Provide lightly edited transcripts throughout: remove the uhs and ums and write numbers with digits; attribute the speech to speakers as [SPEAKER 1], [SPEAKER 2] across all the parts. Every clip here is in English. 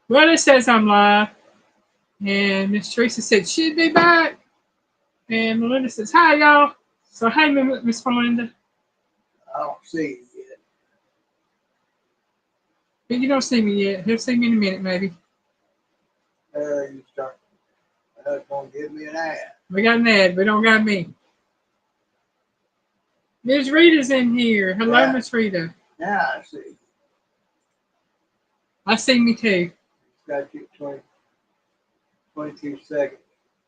[SPEAKER 1] Well, it says I'm live, and Miss Teresa said she'd be back, and Melinda says hi, y'all. So hey, Miss Melinda.
[SPEAKER 2] I don't see you yet.
[SPEAKER 1] But you don't see me yet. He'll see me in a minute, maybe.
[SPEAKER 2] You start. That's gonna give me an ad.
[SPEAKER 1] We got an ad. We don't got me. Miss Rita's in here. Hello,
[SPEAKER 2] Yeah.
[SPEAKER 1] Miss Rita.
[SPEAKER 2] Now I see.
[SPEAKER 1] I see me too.
[SPEAKER 2] It's got you 22 seconds,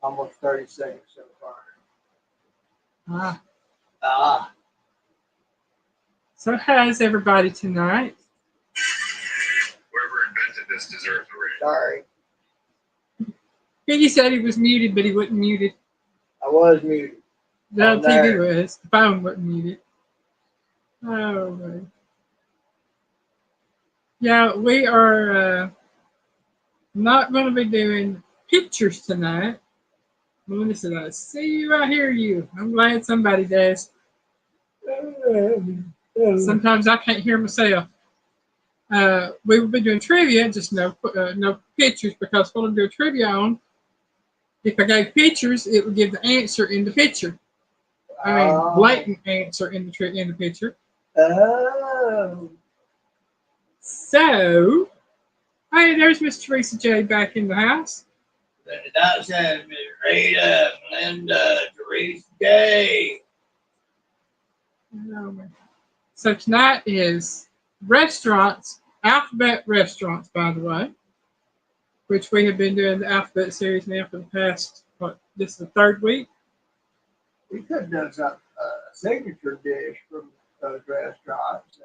[SPEAKER 2] almost 30 seconds so far.
[SPEAKER 1] Ah.
[SPEAKER 2] Ah,
[SPEAKER 1] So how's everybody tonight?
[SPEAKER 3] Whoever invented this deserves a raise.
[SPEAKER 2] sorry.
[SPEAKER 1] Piggy said he was muted, but he wasn't muted.
[SPEAKER 2] I was muted.
[SPEAKER 1] The
[SPEAKER 2] Oh,
[SPEAKER 1] TV
[SPEAKER 2] there.
[SPEAKER 1] was. The phone wasn't muted. Oh, man. Yeah, we are not going to be doing pictures tonight. Melinda said, I see you, I hear you. I'm glad somebody does. Sometimes I can't hear myself. We will be doing trivia, just no pictures, because what I'm doing trivia on, if I gave pictures, it would give the answer in the picture. I mean, blatant answer in the picture.
[SPEAKER 2] Oh.
[SPEAKER 1] So, hey, there's Miss Teresa J back in the house.
[SPEAKER 2] That says Miss Rita, Melinda, Teresa J.
[SPEAKER 1] So tonight is restaurants, alphabet restaurants, by the way, which we have been doing the alphabet series now for the past, this is the third week.
[SPEAKER 2] We could have done some signature dish from those restaurants.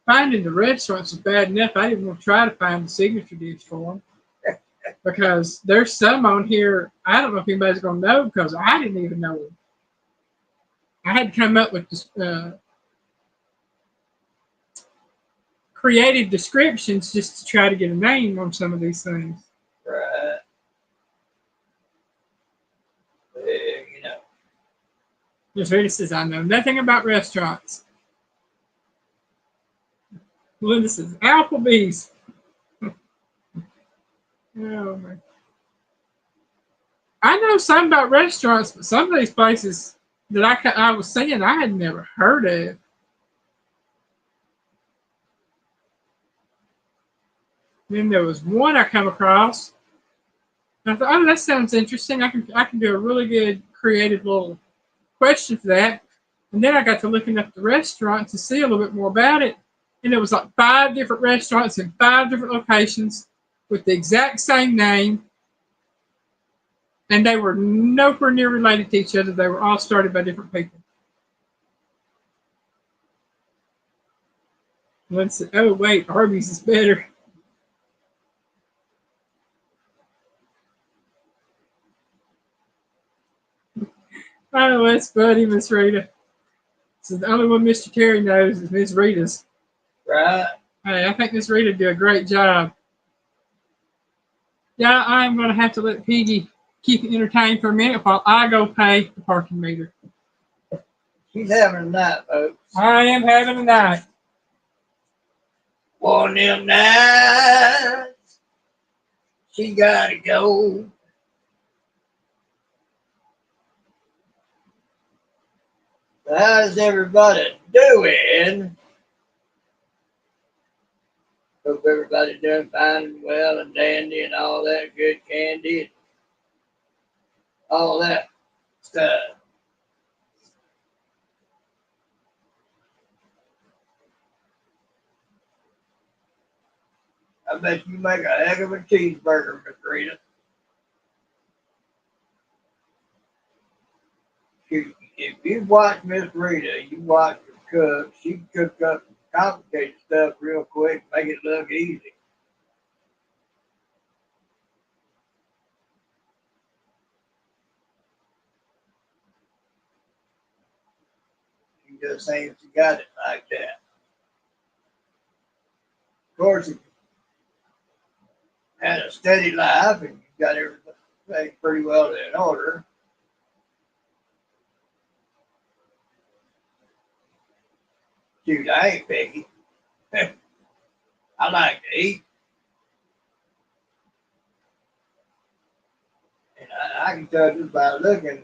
[SPEAKER 1] Finding the restaurants is bad enough. I didn't want to try to find the signature dish for them because there's some on here. I don't know if anybody's going to know because I didn't even know them. I had to come up with this, creative descriptions just to try to get a name on some of these things.
[SPEAKER 2] Right. You know.
[SPEAKER 1] Miss Rita says, I know nothing about restaurants. Linda says, Applebee's. Oh, man. I know some about restaurants, but some of these places that I was seeing, I had never heard of. Then there was one I come across. And I thought, oh, that sounds interesting. I can do a really good creative little question for that. And then I got to looking up the restaurant to see a little bit more about it. And it was like 5 different restaurants in 5 different locations with the exact same name. And they were nowhere near related to each other. They were all started by different people. One said, oh, wait, Arby's is better. Oh, that's funny, Miss Rita. So the only one Mr. Terry knows is Miss Rita's.
[SPEAKER 2] Right.
[SPEAKER 1] Hey, I think Miss Rita did a great job. Yeah, I'm going to have to let Piggy keep it entertained for a minute while I go pay the parking meter.
[SPEAKER 2] She's having a night, folks.
[SPEAKER 1] I am having a night.
[SPEAKER 2] One of them nights, she gotta go. How's everybody doing? Hope everybody's doing fine and well and dandy and all that good candy and all that stuff. I bet you make a heck of a cheeseburger, Miss Rita. If you watch Miss Rita, you watch her cook, she can cook up complicated stuff real quick, make it look easy. She just saying she got it like that. Of course, if you had a steady life and you got everything pretty well in order, shoot, I ain't picky. I I like to eat. And I can tell just by looking,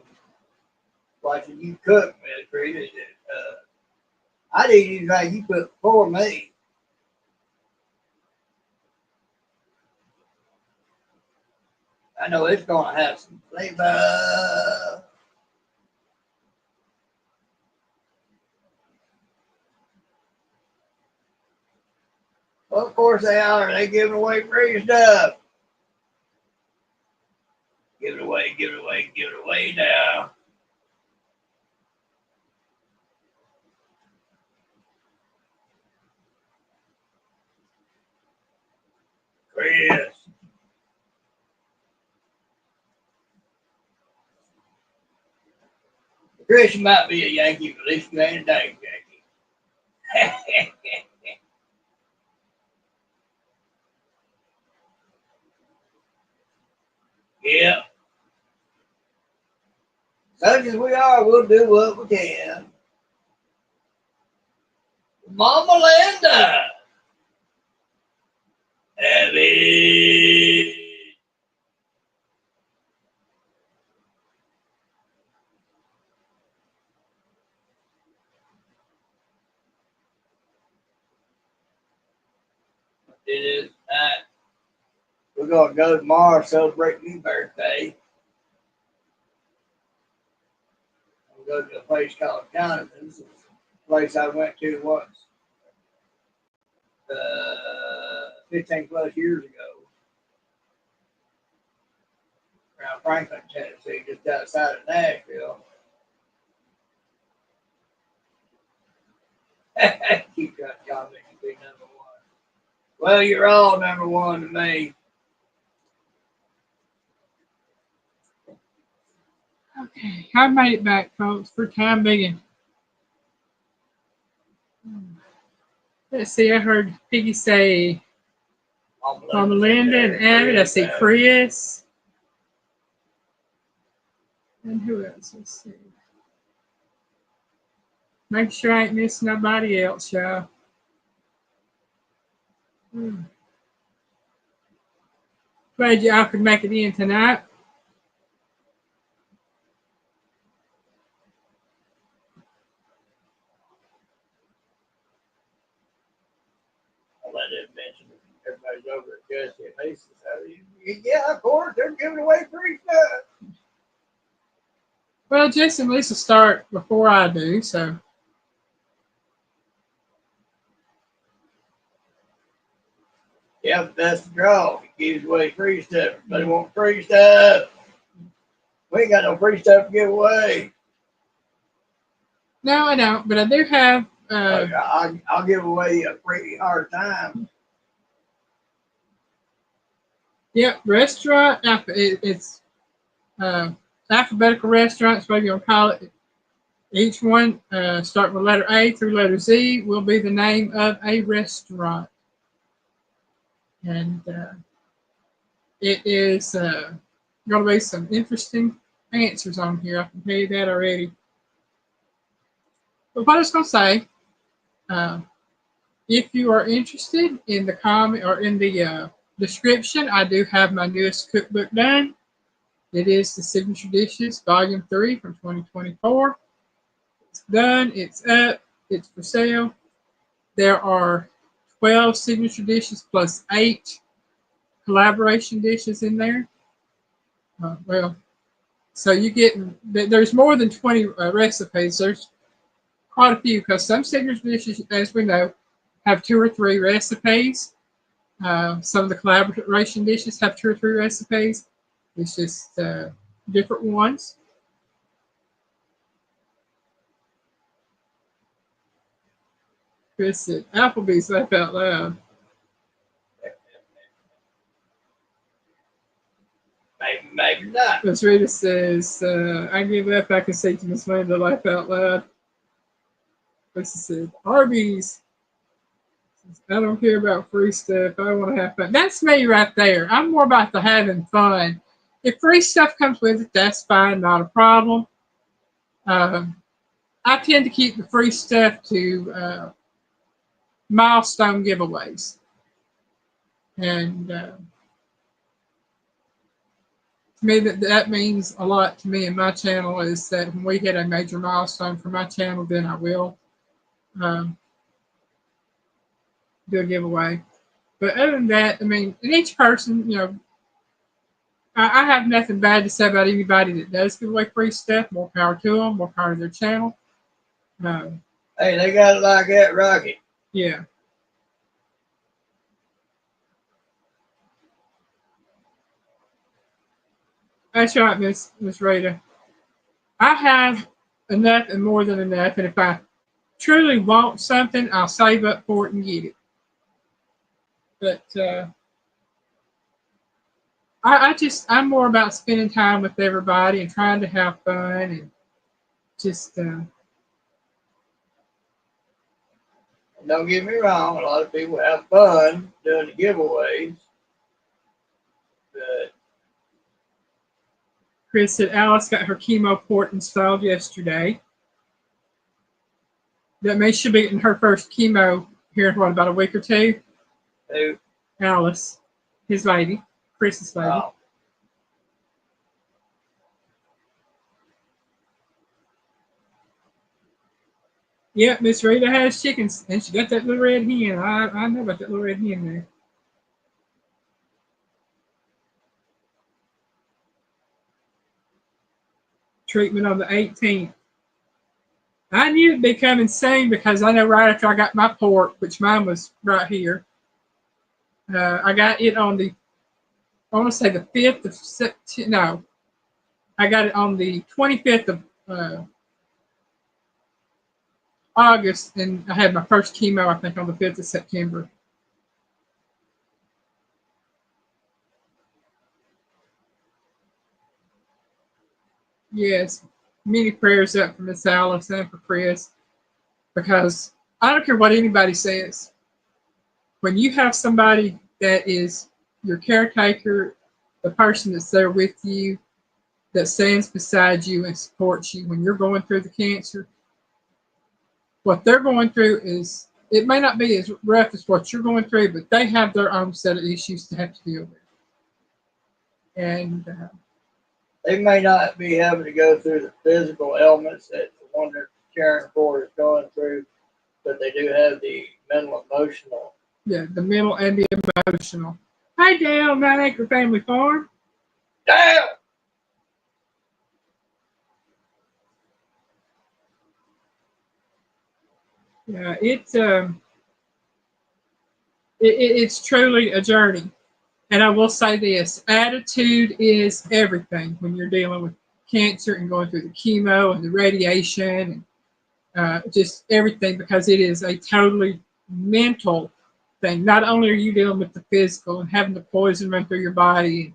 [SPEAKER 2] watching you cook, Miss Rita, I'd eat anything you put before me. I know it's gonna have some flavor. Well, of course they are. They giving away free stuff. Give it away, give it away, give it away now. Chris. Chris, you might be a Yankee, but at least you ain't a dang Yankee. Yeah. Such as we are, we'll do what we can. Mama Linda. Heavy. It is not. We're going to go tomorrow celebrate my birthday. We'll go to a place called Jonathan's. It's a place I went to once, 15 plus years ago, around Franklin, Tennessee, just outside of Nashville. Keep trying to y'all make you be number one. Well, you're all number one to me.
[SPEAKER 1] Okay, I made it back, folks, for time being. Let's see, I heard Piggy say Mama Linda and Abbott. I see Chris. And who else? Let's see. Make sure I ain't missing nobody else, y'all. Glad y'all could make it in tonight.
[SPEAKER 2] I didn't mention everybody's over at Jesse and Lisa's. Yeah, of course, they're giving away free stuff.
[SPEAKER 1] Well, Jesse and Lisa start before I do, so.
[SPEAKER 2] Yeah, but that's the draw. He gives away free stuff. Everybody want free stuff. We ain't got no free stuff to give away.
[SPEAKER 1] No, I don't, but I do have.
[SPEAKER 2] I'll give away a free hard time.
[SPEAKER 1] Yep, restaurant. It's alphabetical restaurants, whatever you want to call it. Each one, starting with letter A through letter Z, will be the name of a restaurant. And it is going to be some interesting answers on here. I can tell you that already. But what I was going to say, if you are interested in the comment or in the description, I do have my newest cookbook done. It is the Signature Dishes, Volume 3 from 2024. It's done, it's up, it's for sale. There are 12 signature dishes plus 8 collaboration dishes in there. So you get, there's more than 20 recipes. There's quite a few because some signature dishes, as we know, have 2 or 3 recipes. Some of the collaboration dishes have 2 or 3 recipes. It's just different ones. Chris said, Applebee's laugh out loud.
[SPEAKER 2] Maybe not.
[SPEAKER 1] Miss Rita says, I give up. I can say to Miss Linda, laugh out loud. Chris said, Arby's. I don't care about free stuff. I want to have fun. That's me right there. I'm more about the having fun. If free stuff comes with it, that's fine, not a problem. I tend to keep the free stuff to milestone giveaways. And to me, that means a lot to me and my channel is that when we hit a major milestone for my channel, then I will um, do a giveaway. But other than that, I mean, and each person, I have nothing bad to say about anybody that does give away free stuff. More power to them, more power to their channel. Um,
[SPEAKER 2] Hey, they got it like that, Rocky.
[SPEAKER 1] yeah. That's right, Miss Rita. I have enough and more than enough, and if I truly want something, I'll save up for it and get it. But I'm more about spending time with everybody and trying to have fun and just
[SPEAKER 2] And don't get me wrong, a lot of people have fun doing the giveaways, but
[SPEAKER 1] Chris said Alice got her chemo port installed yesterday. That means she'll be getting her first chemo here in about a week or two.
[SPEAKER 2] who?
[SPEAKER 1] Alice, his lady, Chris's lady.
[SPEAKER 2] Oh,
[SPEAKER 1] Yep, Miss Rita has chickens, and she got that little red hen. I know about that little red hen there. Treatment on the 18th. I knew it'd be coming soon because I know right after I got my port, which mine was right here, I got it on I want to say the 5th of September. No, I got it on the 25th of August, and I had my first chemo, I think, on the 5th of September. Yes, many prayers up for Miss Alice and for Chris because I don't care what anybody says. When you have somebody that is your caretaker, the person that's there with you, that stands beside you and supports you when you're going through the cancer, what they're going through is, it may not be as rough as what you're going through, but they have their own set of issues to have to deal with. And
[SPEAKER 2] they may not be having to go through the physical ailments that the one they're caring for is going through, but they do have the mental, emotional.
[SPEAKER 1] yeah, the mental and the emotional. Hi, Dale, 9 Acre Family Farm.
[SPEAKER 2] Damn!
[SPEAKER 1] Yeah, it's truly a journey. And I will say this, attitude is everything when you're dealing with cancer and going through the chemo and the radiation and just everything, because it is a totally mental thing. Not only are you dealing with the physical and having the poison run through your body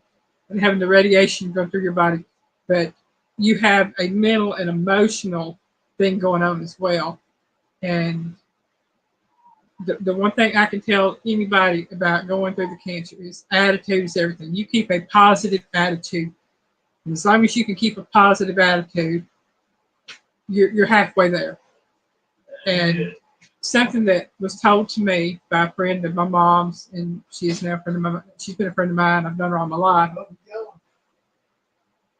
[SPEAKER 1] and having the radiation go through your body, but you have a mental and emotional thing going on as well. And the one thing I can tell anybody about going through the cancer is attitude is everything. You keep a positive attitude. And as long as you can keep a positive attitude, you're halfway there. And something that was told to me by a friend of my mom's, and she is now a friend of mine. She's been a friend of mine. I've known her all my life.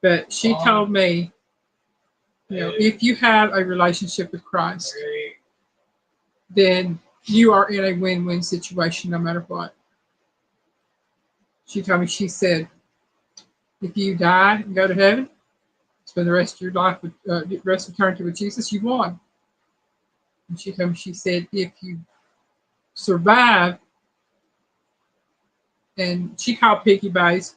[SPEAKER 1] But she told me, if you have a relationship with Christ, then you are in a win-win situation no matter what. She told me, she said, if you die and go to heaven, spend the rest of your life with rest of eternity with Jesus, you won. And she told me, she said, if you survive, and she called Piggy by his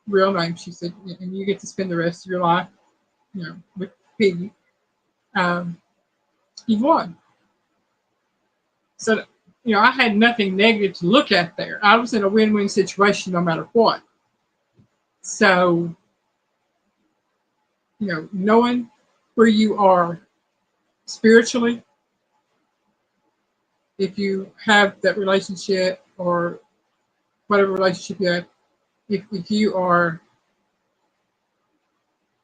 [SPEAKER 1] real name, she said, and you get to spend the rest of your life, with Piggy, you've won. So, I had nothing negative to look at there. I was in a win-win situation no matter what. So, knowing where you are spiritually, if you have that relationship or whatever relationship you have, if you are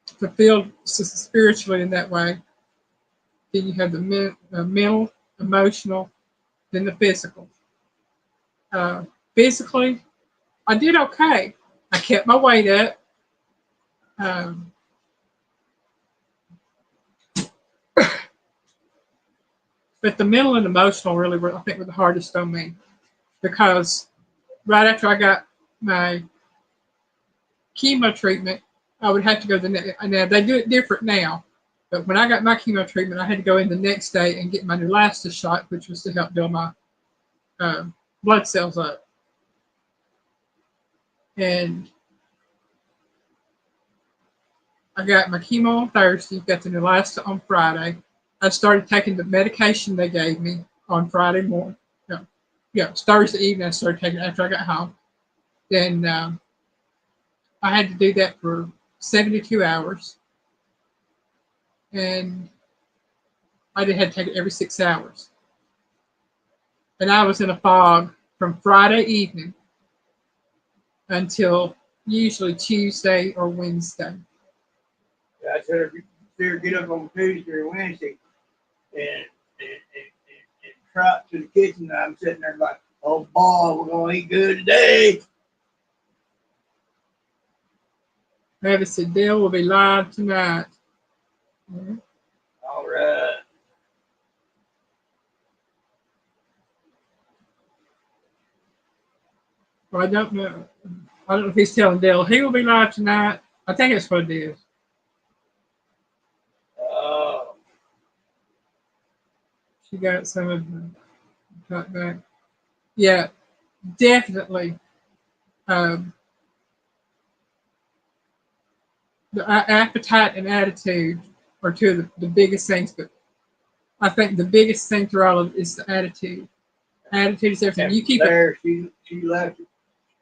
[SPEAKER 1] fulfilled spiritually in that way, then you have the mental, emotional, then the physical. Physically, I did okay. I kept my weight up. Um, but the mental and emotional really were, I think, were the hardest on me because right after I got my chemo treatment, I would have to go the next. Now they do it different now, but when I got my chemo treatment, I had to go in the next day and get my Neulasta shot, which was to help build my uh, blood cells up. And I got my chemo on Thursday, got the Neulasta on Friday. I started taking the medication they gave me on Friday morning. No, yeah, it was Thursday evening. I started taking it after I got home. Then I had to do that for 72 hours, and I had to take it every 6 hours. And I was in a fog from Friday evening until usually Tuesday or Wednesday.
[SPEAKER 2] I said, get up on Tuesday or Wednesday and trot to the kitchen. And I'm sitting there like, oh boy, we're gonna eat good today.
[SPEAKER 1] Travis said Dale will be live tonight. Mhm.
[SPEAKER 2] All right.
[SPEAKER 1] Well, I don't know. I don't know if he's telling Dale he will be live tonight. I think that's what it is.
[SPEAKER 2] Oh,
[SPEAKER 1] She got some of the cut back. Yeah, definitely. Um, the appetite and attitude are two of the biggest things, but I think the biggest thing through all of it is the attitude. Attitude is everything.
[SPEAKER 2] and
[SPEAKER 1] You
[SPEAKER 2] from
[SPEAKER 1] keep it.
[SPEAKER 2] there, she left it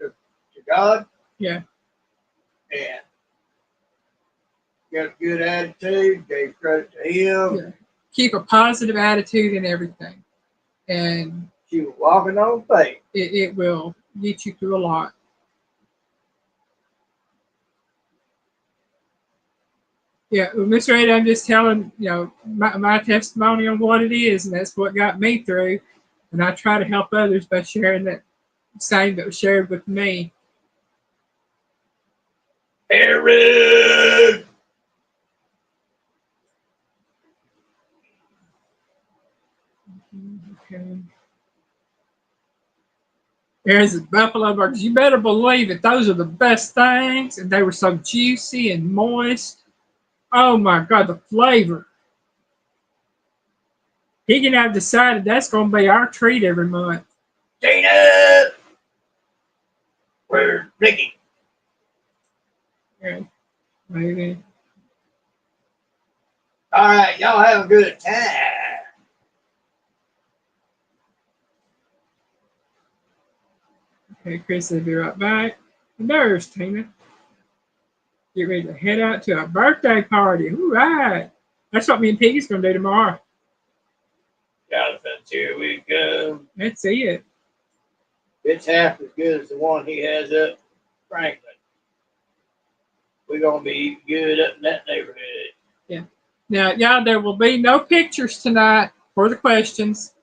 [SPEAKER 2] to God
[SPEAKER 1] Yeah,
[SPEAKER 2] and got a good attitude, gave credit to him.
[SPEAKER 1] yeah. Keep a positive attitude in everything, and
[SPEAKER 2] She was walking on faith.
[SPEAKER 1] it will get you through a lot. Yeah, well, Mr. Ed, I'm just telling, my testimony on what it is, and that's what got me through. And I try to help others by sharing that same that was shared with me.
[SPEAKER 2] Aaron!
[SPEAKER 1] Okay. There's a buffalo burgers. You better believe it. Those are the best things, and they were so juicy and moist. Oh my God, the flavor. He and I have decided that's going to be our treat every month.
[SPEAKER 2] Tina! Where's Ricky?
[SPEAKER 1] Yeah, maybe.
[SPEAKER 2] All right, y'all have a good time.
[SPEAKER 1] Okay, Chris will be right back. And there's Tina. Get ready to head out to a birthday party. All right. That's what me and Piggy's going to do tomorrow.
[SPEAKER 2] Jonathan's here we go.
[SPEAKER 1] Let's see it.
[SPEAKER 2] It's half as good as the one he has up Franklin. We're going to be eating good up in that neighborhood.
[SPEAKER 1] Yeah. Now, y'all, there will be no pictures tonight for the questions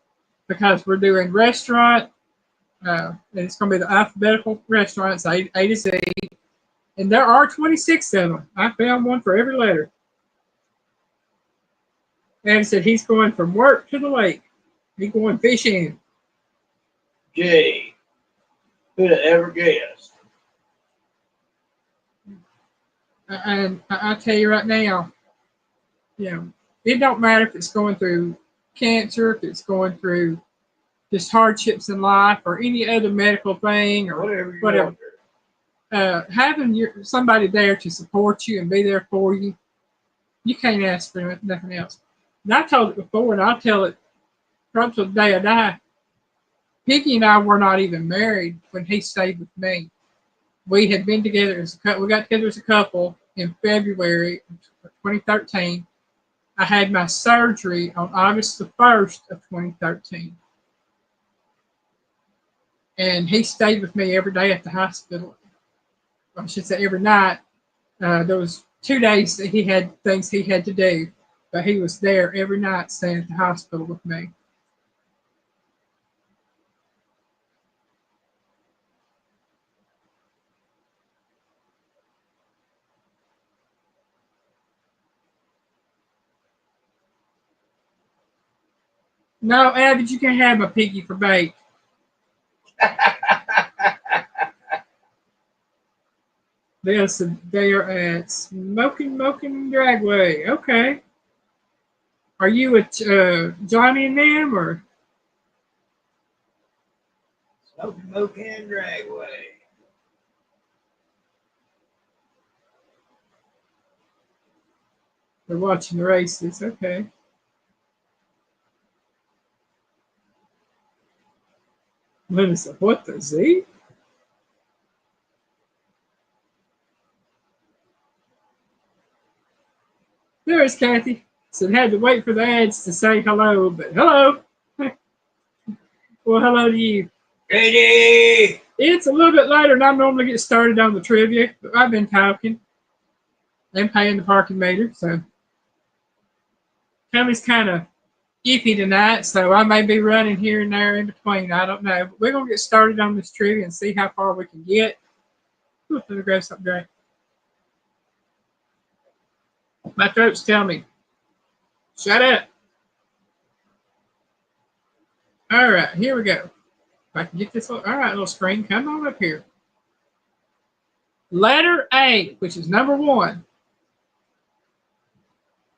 [SPEAKER 1] because we're doing restaurant. And it's going to be the alphabetical restaurants, A to Z. And there are 26 of them. I found one for every letter. And said he's going from work to the lake. He's going fishing.
[SPEAKER 2] Jay, who'd have ever guessed?
[SPEAKER 1] And I tell you right now, it don't matter if it's going through cancer, if it's going through just hardships in life or any other medical thing or
[SPEAKER 2] Whatever you
[SPEAKER 1] whatever.
[SPEAKER 2] want.
[SPEAKER 1] Having somebody there to support you and be there for you, you can't ask for nothing else. And I told it before, and I'll tell it probably till the day I die. Piggy and I were not even married when he stayed with me. We had been together as a couple. We got together as a couple in February of 2013. I had my surgery on August the 1st of 2013. And he stayed with me every day at the hospital. I should say every night. There was 2 days that he had things he had to do, but he was there every night staying at the hospital with me. No, Abbott, you can have my piggy for bait. They are at Smoking Dragway. Okay. Are you with Johnny and them or?
[SPEAKER 2] Smoking Dragway.
[SPEAKER 1] They're watching the races. Okay. Linda said, "What the Z?" There's Kathy. Said had to wait for the ads to say hello, but hello. Well, hello to you.
[SPEAKER 2] Ready?
[SPEAKER 1] It's a little bit later than I normally get started on the trivia, but I've been talking and paying the parking meter, so Tommy's kind of iffy tonight, so I may be running here and there in between. I don't know. But we're gonna get started on this trivia and see how far we can get. Ooh, let me grab something to drink. My throat's telling me, shut up. All right, here we go. If I can get this all right, little screen, come on up here. Letter A, which is number one.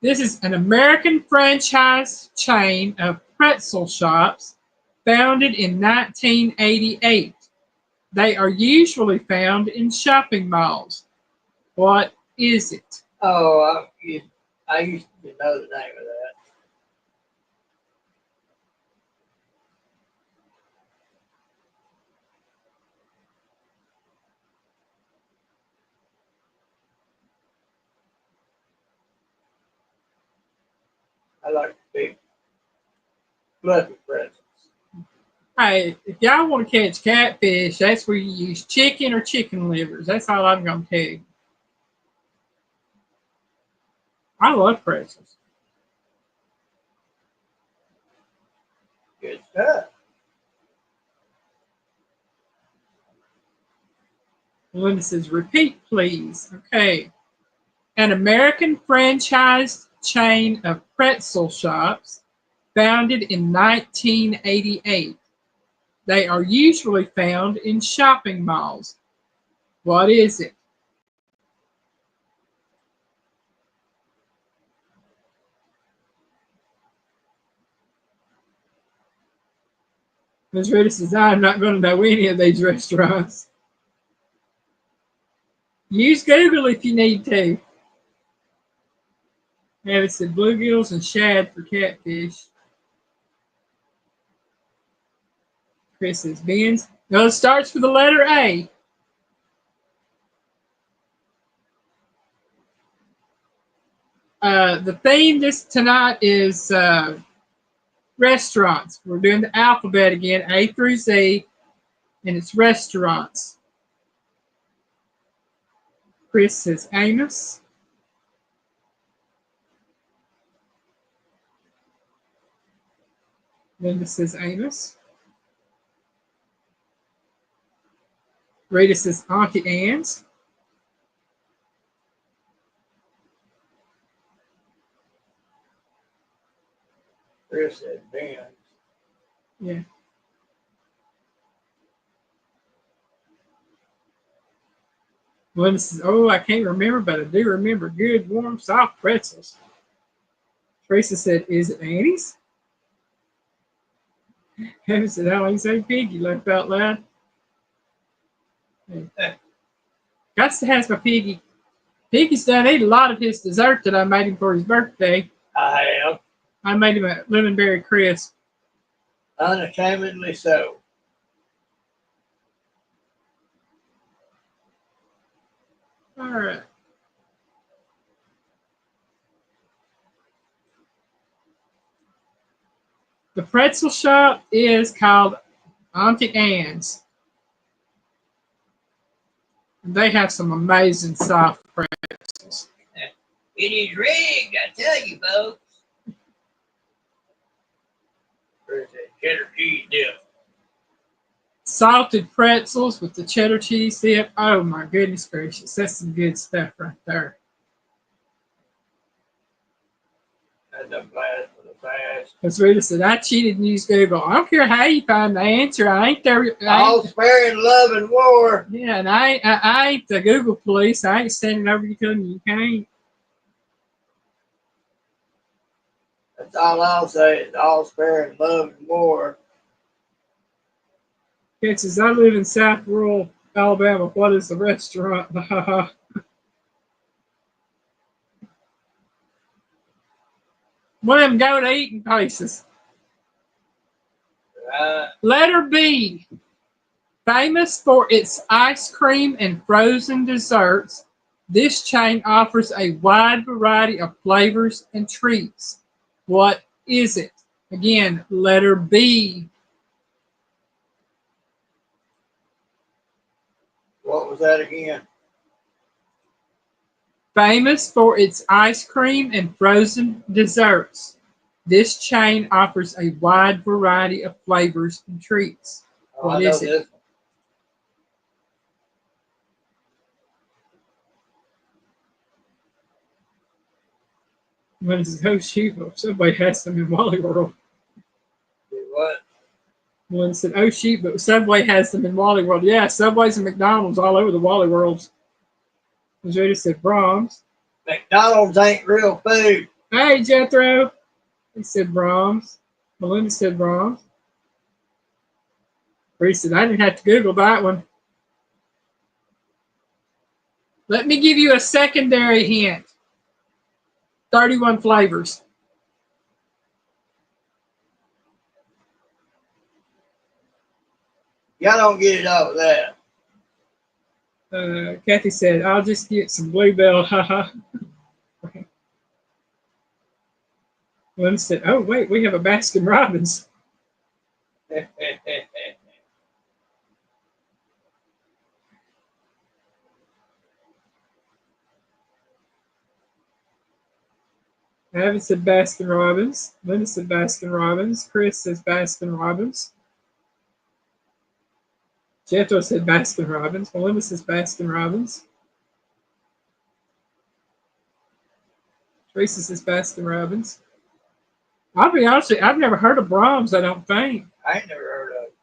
[SPEAKER 1] This is an American franchise chain of pretzel shops founded in 1988. They are usually found in shopping malls. What is it?
[SPEAKER 2] Oh, I used to know the name of that. I like the big fluffy pretzels.
[SPEAKER 1] Hey, if y'all want to catch catfish, that's where you use chicken or chicken livers. That's all I'm going to tell you. I love pretzels.
[SPEAKER 2] Good stuff.
[SPEAKER 1] Linda says, repeat, please. Okay. An American franchise chain of pretzel shops founded in 1988. They are usually found in shopping malls. What is it? Ms. Rita says, I'm not going to know any of these restaurants. Use Google if you need to. Abby said bluegills and shad for catfish. Chris says beans. No, it starts with the letter A. The theme this tonight is restaurants. We're doing the alphabet again, A through Z, and it's restaurants. Chris says Amos. Linda says Amos. Rita says Auntie Anne's.
[SPEAKER 2] Chris said Ben's.
[SPEAKER 1] Yeah. Linda says, oh, I can't remember, but I do remember good, warm, soft pretzels. Teresa said, is it Annie's? Kevin said, I ain't say piggy, laughed out loud. Hey. Got to have my piggy. Piggy's done ate a lot of his dessert that I made him for his birthday.
[SPEAKER 2] I am.
[SPEAKER 1] I made him a lemon berry crisp.
[SPEAKER 2] Unashamedly so.
[SPEAKER 1] All right. The pretzel shop is called Auntie Anne's. And they have some amazing soft pretzels.
[SPEAKER 2] It is rigged, I tell you, folks. There's that cheddar cheese dip.
[SPEAKER 1] Salted pretzels with the cheddar cheese dip. Oh my goodness gracious. That's some good stuff right there.
[SPEAKER 2] That's a blast for the fast.
[SPEAKER 1] That's what it said. I cheated and used Google. I don't care how you find the answer. I ain't there.
[SPEAKER 2] All sparing love and war.
[SPEAKER 1] Yeah, and I ain't the Google police. I ain't standing over you telling you can't.
[SPEAKER 2] That's all I'll say. It's all sparing love and war.
[SPEAKER 1] It says, I live in South Rural Alabama. What is the restaurant? One of them go to eating places. Letter B. Famous for its ice cream and frozen desserts, this chain offers a wide variety of flavors and treats. What is it? Again, letter B.
[SPEAKER 2] What was that again?
[SPEAKER 1] Famous for its ice cream and frozen desserts, this chain offers a wide variety of flavors and treats.
[SPEAKER 2] Oh,
[SPEAKER 1] What
[SPEAKER 2] I know
[SPEAKER 1] is it?
[SPEAKER 2] this one.
[SPEAKER 1] When it's oh shoot, Subway has them in Wally World.
[SPEAKER 2] Do what?
[SPEAKER 1] One said, oh shoot, but Subway has them in Wally World. Yeah, Subways and McDonald's all over the Wally Worlds. Jada said Brahms.
[SPEAKER 2] McDonald's ain't real food.
[SPEAKER 1] Hey, Jethro. He said Brahms. Melinda said Brahms. Bree said, I didn't have to Google that one. Let me give you a secondary hint. 31 flavors.
[SPEAKER 2] Y'all don't get it off of that.
[SPEAKER 1] Kathy said, I'll just get some Bluebell. Haha. Melinda said, oh, wait, we have a Baskin Robbins. Evan said Baskin Robbins. Linda said Baskin Robbins. Chris says Baskin Robbins. Jethro said Baskin Robbins. Melinda says Baskin Robbins. Teresa says Baskin Robbins. I'll be honest with you, I've never heard of Brahms, I don't think.
[SPEAKER 2] I ain't never heard of it.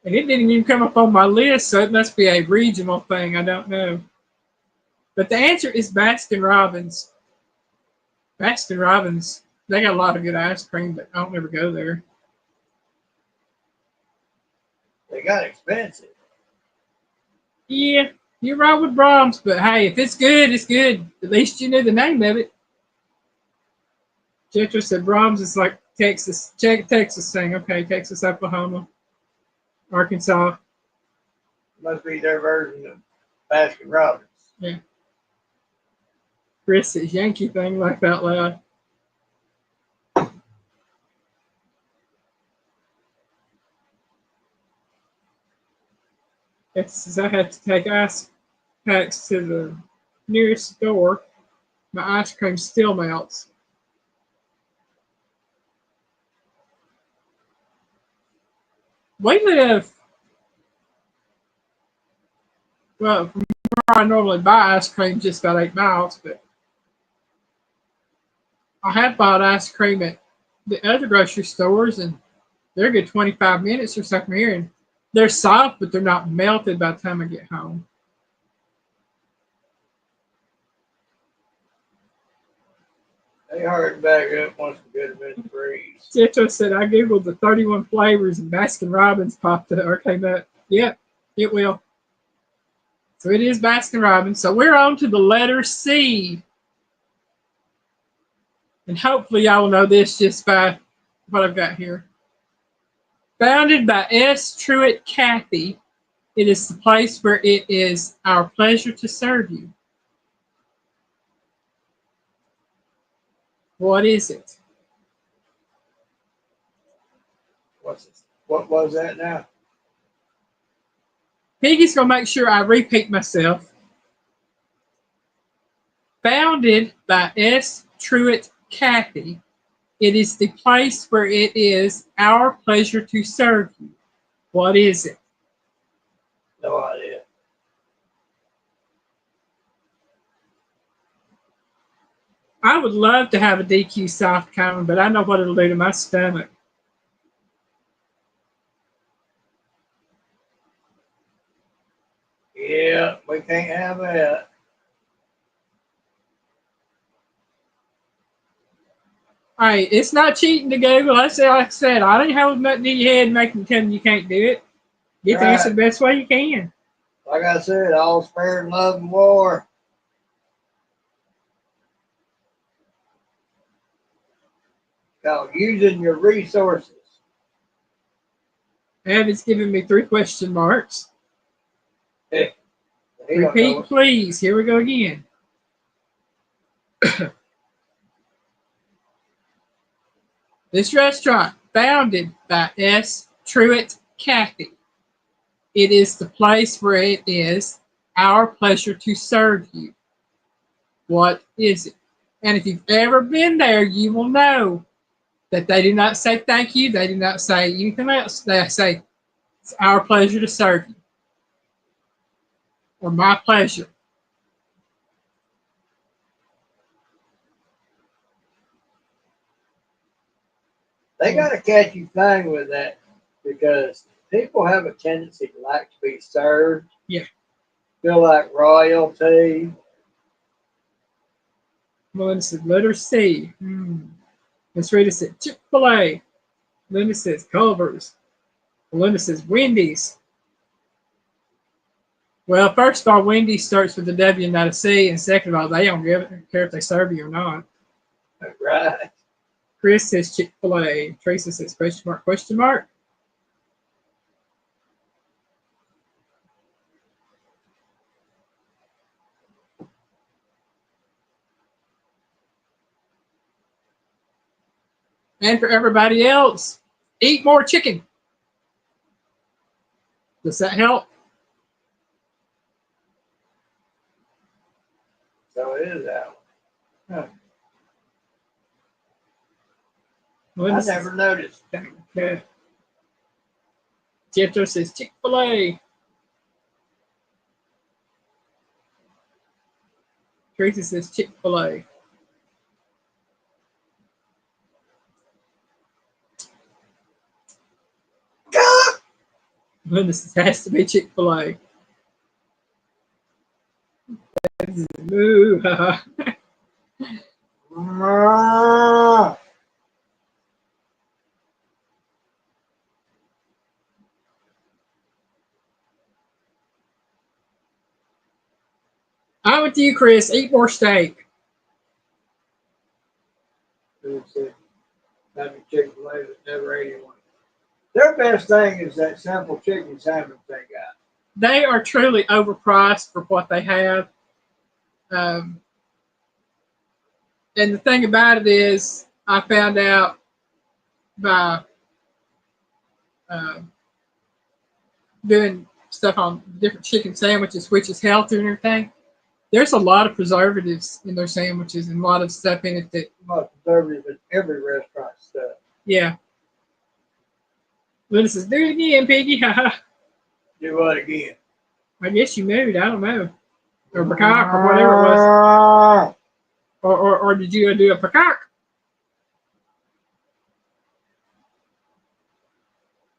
[SPEAKER 1] And it didn't even come up on my list, so it must be a regional thing. I don't know. But the answer is Baskin Robbins. Baskin Robbins, they got a lot of good ice cream, but I don't ever go there.
[SPEAKER 2] They got expensive.
[SPEAKER 1] Yeah, you're right with Brahms, but hey, if it's good, it's good. At least you knew the name of it. Jethro said Brahms is like Texas. Check Texas thing. Okay, Texas, Oklahoma, Arkansas.
[SPEAKER 2] Must be their version of Baskin Robbins.
[SPEAKER 1] Yeah. Chris says Yankee thing, laugh out loud. It says I had to take ice packs to the nearest store. My ice cream still melts. We live, well, from where I normally buy ice cream, just about 8 miles, but I have bought ice cream at the other grocery stores, and they're a good 25 minutes or something here, and they're soft, but they're not melted by the time I get home.
[SPEAKER 2] They hard back up once we get them in the freeze.
[SPEAKER 1] Jethro said I googled the 31 flavors and Baskin Robbins popped up or came up. Yep, it will. So it is Baskin Robbins. So we're on to the letter C. And hopefully y'all will know this just by what I've got here. Founded by S. Truett Cathy, it is the place where it is our pleasure to serve you. What is it?
[SPEAKER 2] What was that now?
[SPEAKER 1] Piggy's going to make sure I repeat myself. Founded by S. Truett Cathy, it is the place where it is our pleasure to serve you. What is it?
[SPEAKER 2] No idea.
[SPEAKER 1] I would love to have a DQ soft cone, but I know what it'll do to my stomach.
[SPEAKER 2] Yeah, we can't have that.
[SPEAKER 1] All right, it's not cheating to Google. Like I said, I don't have nothing in your head making tell you can't do it. Get the answer
[SPEAKER 2] Right.
[SPEAKER 1] the best way you can.
[SPEAKER 2] Like I said, all spared in love and war. Called using your resources.
[SPEAKER 1] And it's giving me 3 question marks.
[SPEAKER 2] He don't know
[SPEAKER 1] Repeat,
[SPEAKER 2] it.
[SPEAKER 1] please. Here we go again. This restaurant, founded by S. Truett Cathy. It is the place where it is our pleasure to serve you. What is it? And if you've ever been there, you will know that they do not say thank you. They do not say anything else. They say, it's our pleasure to serve you. Or my pleasure.
[SPEAKER 2] They got a catchy thing with that because people have a tendency to like to be served.
[SPEAKER 1] Yeah.
[SPEAKER 2] Feel like royalty.
[SPEAKER 1] Melinda said, letter C. Miss Rita said, Chick-fil-A. Linda says, Culver's. Melinda says, Wendy's. Well, first of all, Wendy's starts with a W, not a C. And second of all, they don't care if they serve you or not.
[SPEAKER 2] Right.
[SPEAKER 1] Chris says Chick-fil-A. Teresa says question mark, question mark. And for everybody else, eat more chicken. Does that help?
[SPEAKER 2] So it is that one. Huh. I never noticed.
[SPEAKER 1] Okay. Jethro says Chick-fil-A. Teresa says Chick-fil-A. Linda says has to be Chick-fil-A. Moo. I'm with you, Chris. Eat more steak.
[SPEAKER 2] Having Chick-fil-A that never ate one. Their best thing is that simple chicken sandwich they got.
[SPEAKER 1] They are truly overpriced for what they have. And the thing about it is, I found out by uh, doing stuff on different chicken sandwiches, which is healthy and everything. There's a lot of preservatives in their sandwiches and a lot of stuff in it that.
[SPEAKER 2] Most conservative in every restaurant stuff.
[SPEAKER 1] Yeah. Linda says, do it again, Piggy.
[SPEAKER 2] Do what again?
[SPEAKER 1] I guess you moved. I don't know. Or peacock or whatever it was. Or did you do a peacock?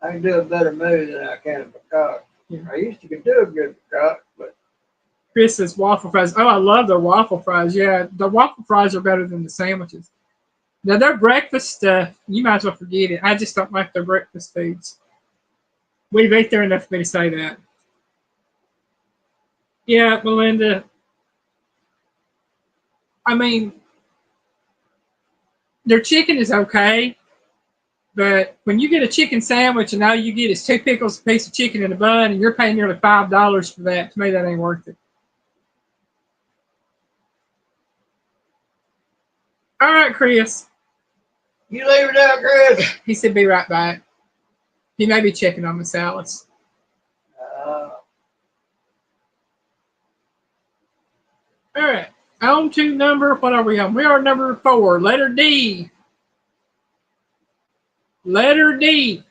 [SPEAKER 2] I can do a better move than I can a peacock.
[SPEAKER 1] Yeah.
[SPEAKER 2] I used to do a good peacock, but
[SPEAKER 1] Chris says waffle fries. Oh, I love their waffle fries. Yeah, the waffle fries are better than the sandwiches. Now, their breakfast stuff, you might as well forget it. I just don't like their breakfast foods. We've ate there enough for me to say that. Yeah, Melinda. I mean, their chicken is okay, but when you get a chicken sandwich and all you get is 2 pickles, a piece of chicken, and a bun, and you're paying nearly $5 for that, to me, that ain't worth it. All right, Chris.
[SPEAKER 2] you leave it out, Chris.
[SPEAKER 1] He said, be right back. He may be checking on Miss Alice. All right. On to number, what are we on? We are number 4, letter D. Letter D.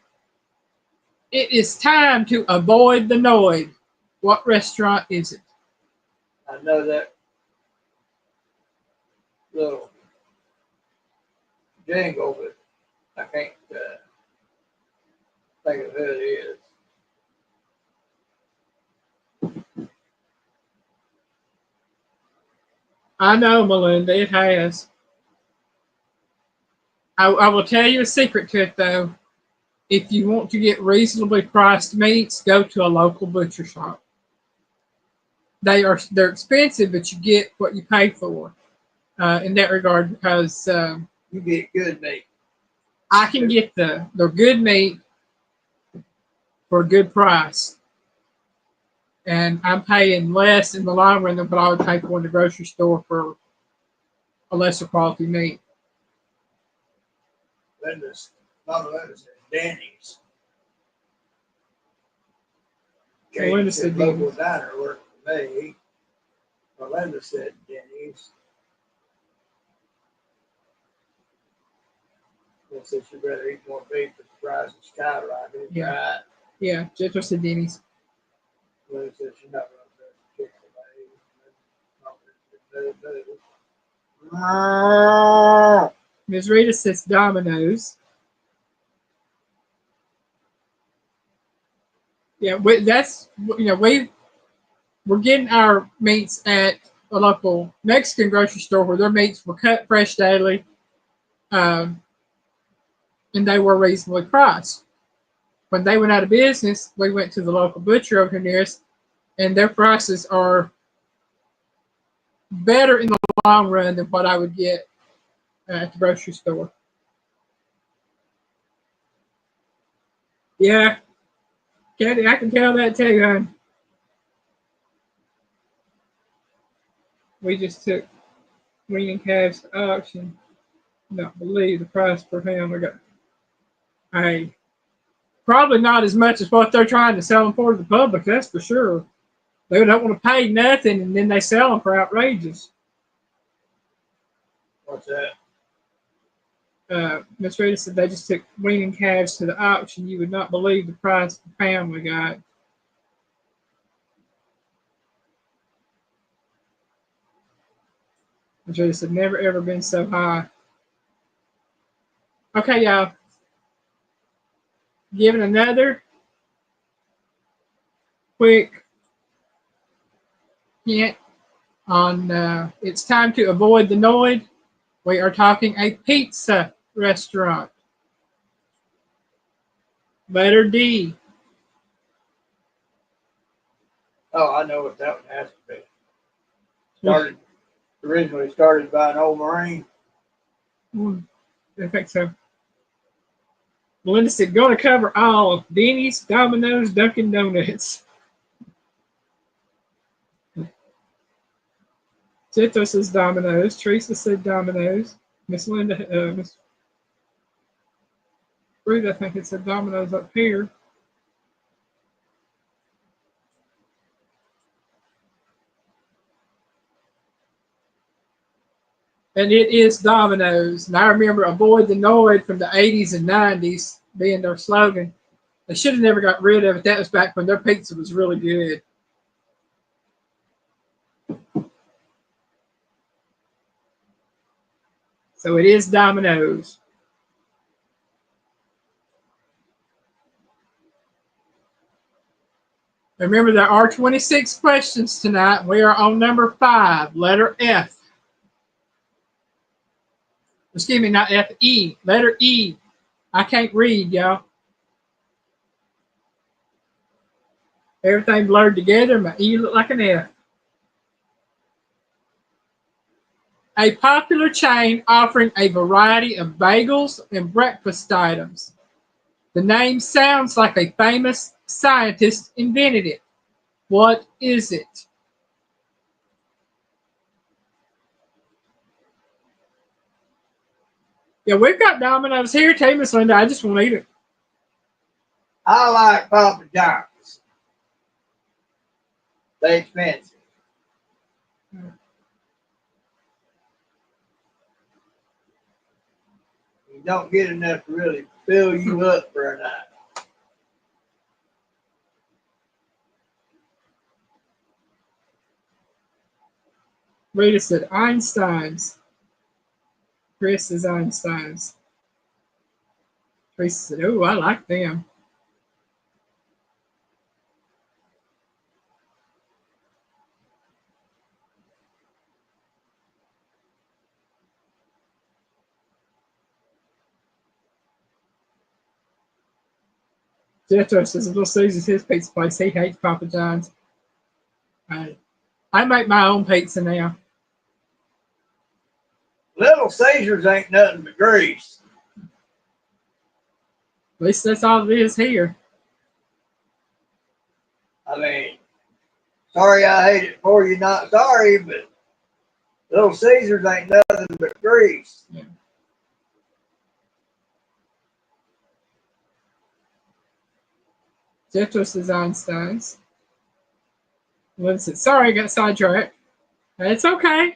[SPEAKER 1] It is time to avoid the noise. What restaurant is it?
[SPEAKER 2] I know that little jingle, but I can't think of who it is.
[SPEAKER 1] I know, Melinda, it has. I will tell you a secret to it, though. If you want to get reasonably priced meats, go to a local butcher shop. They're expensive, but you get what you pay for in that regard because
[SPEAKER 2] You get good meat.
[SPEAKER 1] I can get the good meat for a good price, and I'm paying less in the long run than what I would pay for in the grocery store for a lesser quality meat.
[SPEAKER 2] Mama Linda said Denny's.
[SPEAKER 1] Melinda
[SPEAKER 2] Katie
[SPEAKER 1] said
[SPEAKER 2] said local
[SPEAKER 1] Denny's.
[SPEAKER 2] diner worked for me. Melinda said Denny's. They said she'd rather eat more beef if the price is skyrocketed.
[SPEAKER 1] Yeah.
[SPEAKER 2] Right.
[SPEAKER 1] Yeah, Jethro said Denny's.
[SPEAKER 2] Melinda said she's not going to Chick-fil-A.
[SPEAKER 1] Ms. Rita says Domino's. Yeah, that's we're getting our meats at a local Mexican grocery store where their meats were cut fresh daily, um, and they were reasonably priced. When they went out of business, we went to the local butcher over here near us, and their prices are better in the long run than what I would get at the grocery store. Yeah, Katie, I can tell that too, hon. We just took weaning calves to auction. Not believe the price per pound we got. Hey, probably not as much as what they're trying to sell them for to the public, that's for sure. They don't want to pay nothing and then they sell them for outrageous.
[SPEAKER 2] What's that?
[SPEAKER 1] Miss Rita said they just took weaning calves to the auction. You would not believe the price per pound we got. Miss Rita said never ever been so high. Okay, y'all. Giving another quick hint on it's time to avoid the noid. We are talking a pizza restaurant. Letter D.
[SPEAKER 2] Oh, I know what that one has to be. Originally started by an old Marine.
[SPEAKER 1] I think so. Melinda said, going to cover all Denny's, Domino's, Dunkin' Donuts. Tito says Domino's. Teresa said Domino's. Miss Linda, Miss Ruth, I think it said Domino's up here. And it is Domino's. And I remember avoid the Noid from the 80s and 90s being their slogan. They should have never got rid of it. That was back when their pizza was really good. So it is Domino's. Remember, there are 26 questions tonight. We are on number 5, letter F. Excuse me, not F, E. Letter E. I can't read, y'all. Everything blurred together. My E looked like an F. A popular chain offering a variety of bagels and breakfast items. The name sounds like a famous scientist invented it. What is it? Yeah, we've got Domino's here. Tell you, Miss Linda, I just want to eat it.
[SPEAKER 2] I like Papa John's. They expensive. You don't get enough to really fill you up for a night.
[SPEAKER 1] Rita said Einstein's. Chris is Einstein's. Chris said, "Oh, I like them." Jethro says, "Little Susie's his pizza place. He hates Papa John's." I, I make my own pizza now.
[SPEAKER 2] Little Caesars ain't nothing but grease.
[SPEAKER 1] At least that's all it is here.
[SPEAKER 2] I mean, sorry I hate it for you, not sorry, but Little Caesars ain't nothing but grease.
[SPEAKER 1] Yeah. Jethro says Einstein's. Lynn said, "Sorry, I got sidetracked." It's okay.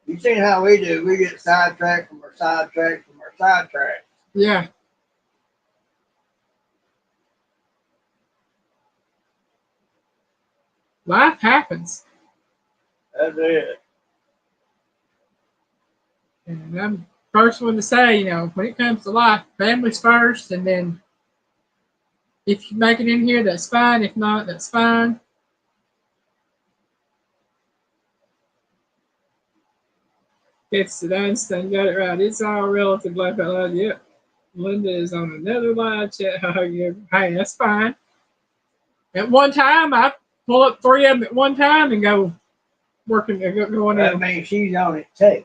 [SPEAKER 2] You seen how we do? We get sidetracked from our sidetrack from our sidetrack.
[SPEAKER 1] Yeah. Life happens.
[SPEAKER 2] That's it.
[SPEAKER 1] And I'm the first one to say, when it comes to life, family's first, and then if you make it in here, that's fine. If not, that's fine. It's the Einstein got it right. It's all relative. Laugh out loud. Yep. Linda is on another live chat. Hey, that's fine. At one time, I pull up three of them at one time and go working, going
[SPEAKER 2] That
[SPEAKER 1] in.
[SPEAKER 2] means she's on it too.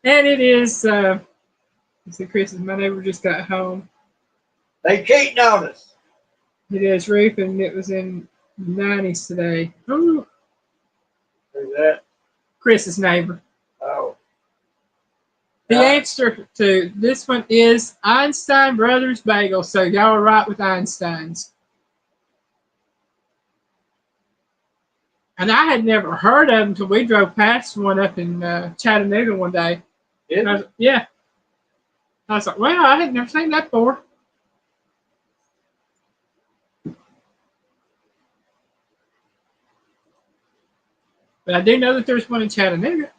[SPEAKER 1] And it is, see, Chris, my neighbor just got home.
[SPEAKER 2] They cheating on us.
[SPEAKER 1] It is roofing. It was in the 90s today. Ooh.
[SPEAKER 2] Who's that?
[SPEAKER 1] Chris's neighbor.
[SPEAKER 2] Oh.
[SPEAKER 1] The answer to this one is Einstein Brothers Bagel. So y'all are right with Einstein's. And I had never heard of them until we drove past one up in Chattanooga one day. Yeah. I was like, well, I had never seen that before. But I do know that there's one in Chattanooga.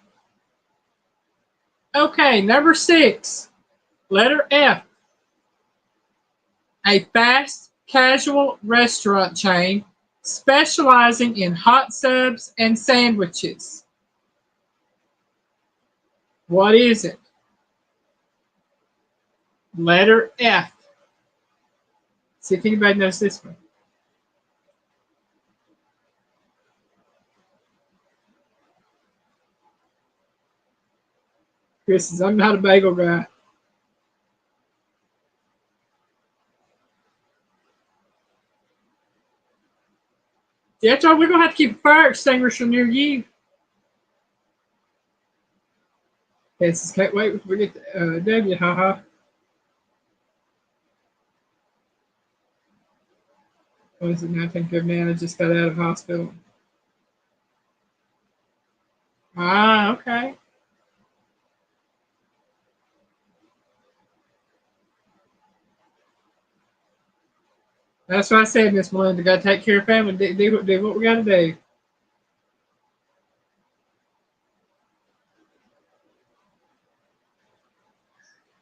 [SPEAKER 1] Okay, number 6. Letter F. A fast casual restaurant chain specializing in hot subs and sandwiches. What is it? Letter F. See if anybody knows this one. Chris says, I'm not a bagel guy. Yeah, John, we're going to have to keep a fire extinguisher near you. This is can't wait. We get the W, haha. What is it now? I think of man, I just got out of hospital. Ah, okay. That's what I said, Miss Melinda. Got to take care of family. Do what we got to do.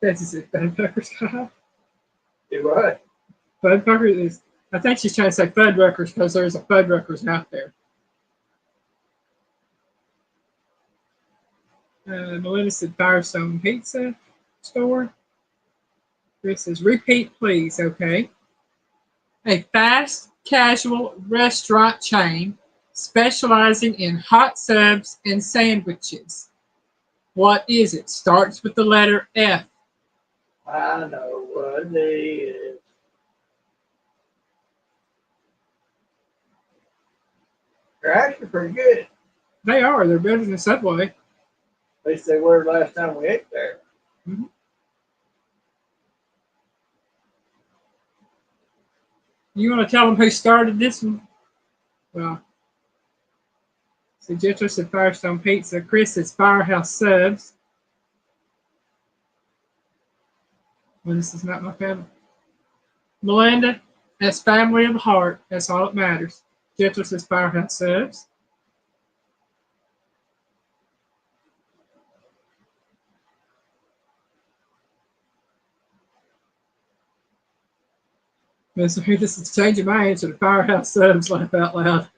[SPEAKER 1] That's it. Fuddruckers, haha.
[SPEAKER 2] Do what?
[SPEAKER 1] Fuddruckers is. I think she's trying to say Fuddruckers because there's a Fuddruckers out there. Melinda said Firestone Pizza Store. Chris says repeat, please. Okay. A fast casual restaurant chain specializing in hot subs and sandwiches. What is it? Starts with the letter F.
[SPEAKER 2] I know what it is. They're actually pretty good.
[SPEAKER 1] They are. They're better than Subway.
[SPEAKER 2] At least they were last time we ate there.
[SPEAKER 1] Mm-hmm. You want to tell them who started this one? Well, so Jethro said Firestone Pizza. Chris says Firehouse Subs. Well, this is not my family. Melinda, that's family of the heart. That's all that matters. Gentle says Firehouse Subs. This is changing my answer to Firehouse Subs. Laugh out loud.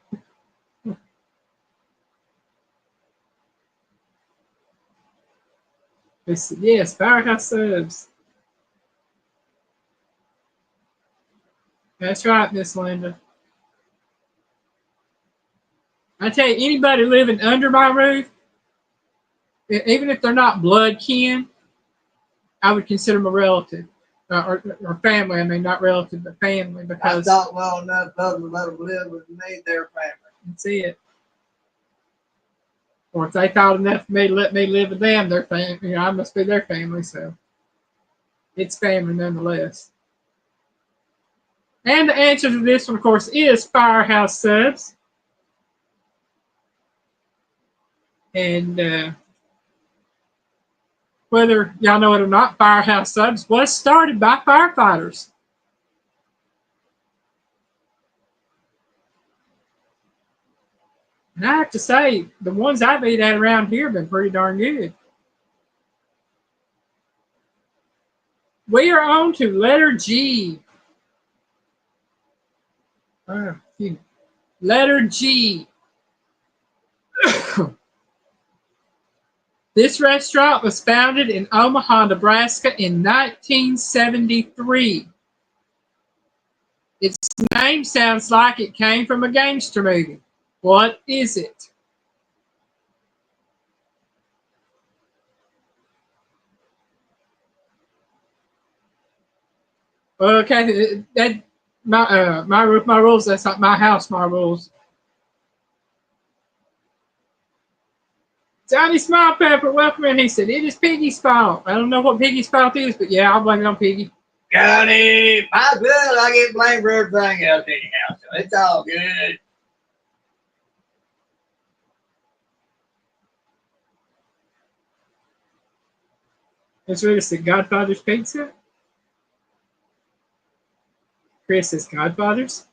[SPEAKER 1] Yes, Firehouse Subs. That's right, Miss Linda. I tell you, anybody living under my roof, even if they're not blood kin, I would consider them a relative or family. I mean, not relative, but family.
[SPEAKER 2] I
[SPEAKER 1] Because
[SPEAKER 2] thought well enough of them to let them live with me, their family.
[SPEAKER 1] that's it. Or if they thought enough of me to let me live with them, their family, you know, I must be their family. So it's family nonetheless. And the answer to this one, of course, is Firehouse Subs. And whether y'all know it or not, Firehouse Subs was started by firefighters. And I have to say, the ones I've eaten at around here have been pretty darn good. We are on to letter G. Letter G. This restaurant was founded in Omaha, Nebraska in 1973. Its name sounds like it came from a gangster movie. What is it? Okay, that my roof, my rules. That's not my house, my rules. Johnny Small Pepper, welcome in. He said it is Piggy's fault. I don't know what Piggy's fault is, but yeah, I'll blame it on Piggy.
[SPEAKER 2] Got it. My good. I get blamed for everything else anyhow, so it's all good.
[SPEAKER 1] Let's read the Godfather's Pizza. Chris says Godfather's.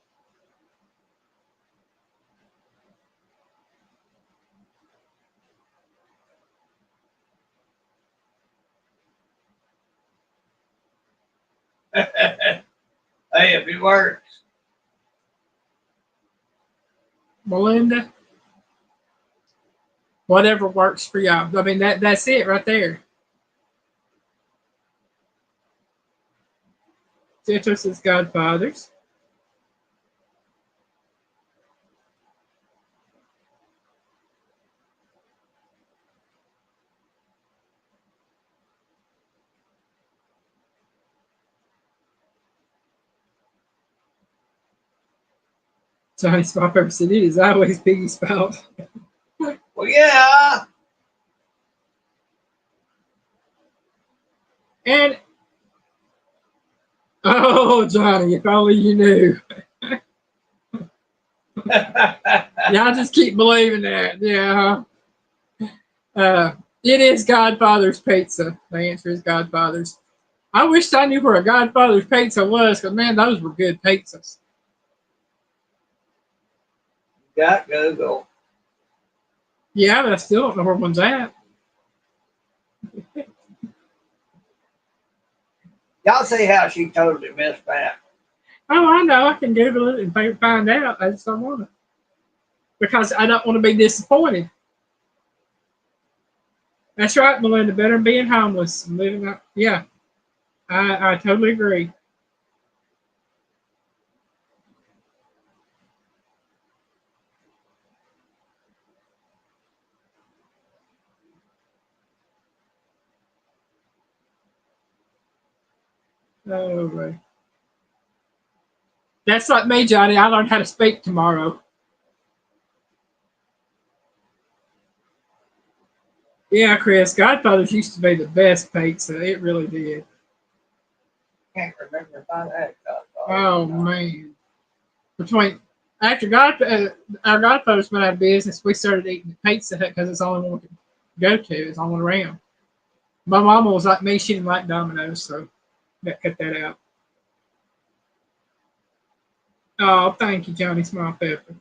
[SPEAKER 2] Hey, if it works.
[SPEAKER 1] Melinda. Whatever works for y'all. I mean, that's it right there. Citrus is Godfather's. Johnny Small Pepper said it is always Piggy's fault.
[SPEAKER 2] Well, yeah.
[SPEAKER 1] And oh, Johnny, if only you knew. Y'all just keep believing that. Yeah. It is Godfather's Pizza. The answer is Godfather's. I wish I knew where a Godfather's Pizza was, because man, those were good pizzas.
[SPEAKER 2] Got Google.
[SPEAKER 1] Yeah, but I still don't know where one's at.
[SPEAKER 2] Y'all see how she totally missed that.
[SPEAKER 1] Oh, I know. I can Google it and find out. I just don't want to. Because I don't want to be disappointed. That's right, Melinda. Better than being homeless and living out. Yeah, I totally agree. Oh, right. That's like me, Johnny. I learned how to speak tomorrow. Yeah, Chris. Godfather's used to be the best pizza. It really did.
[SPEAKER 2] Can't remember if I had
[SPEAKER 1] Oh, man. Between after God, our Godfathers went out of business, we started eating at Pizza Hut because it's the only one we could go to. It's the only one around. My mama was like me; she didn't like Domino's, so that cut that out. Oh, thank you, Johnny Small Pepper.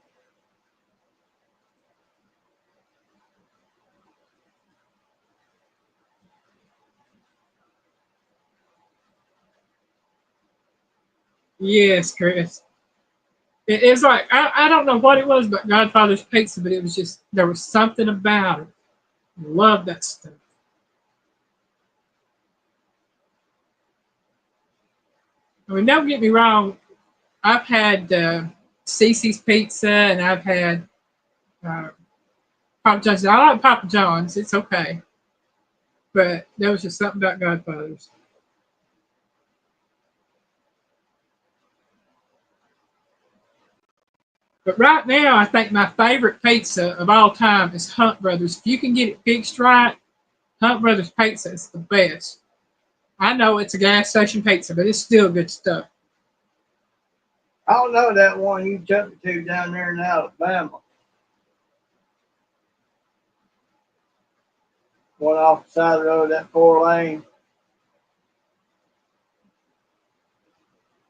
[SPEAKER 1] Yes, Chris. It's like I don't know what it was, but Godfather's pizza, but it was just there was something about it. Love that stuff. I mean, don't get me wrong. I've had Cece's Pizza, and I've had uh, Papa John's. I like Papa John's. It's okay, but there was just something about Godfather's. But right now, I think my favorite pizza of all time is Hunt Brothers. If you can get it fixed right, Hunt Brothers Pizza is the best. I know it's a gas station pizza, but it's still good stuff.
[SPEAKER 2] I don't know that one you took me to down there in Alabama. One off the side of the road, that 4 lane.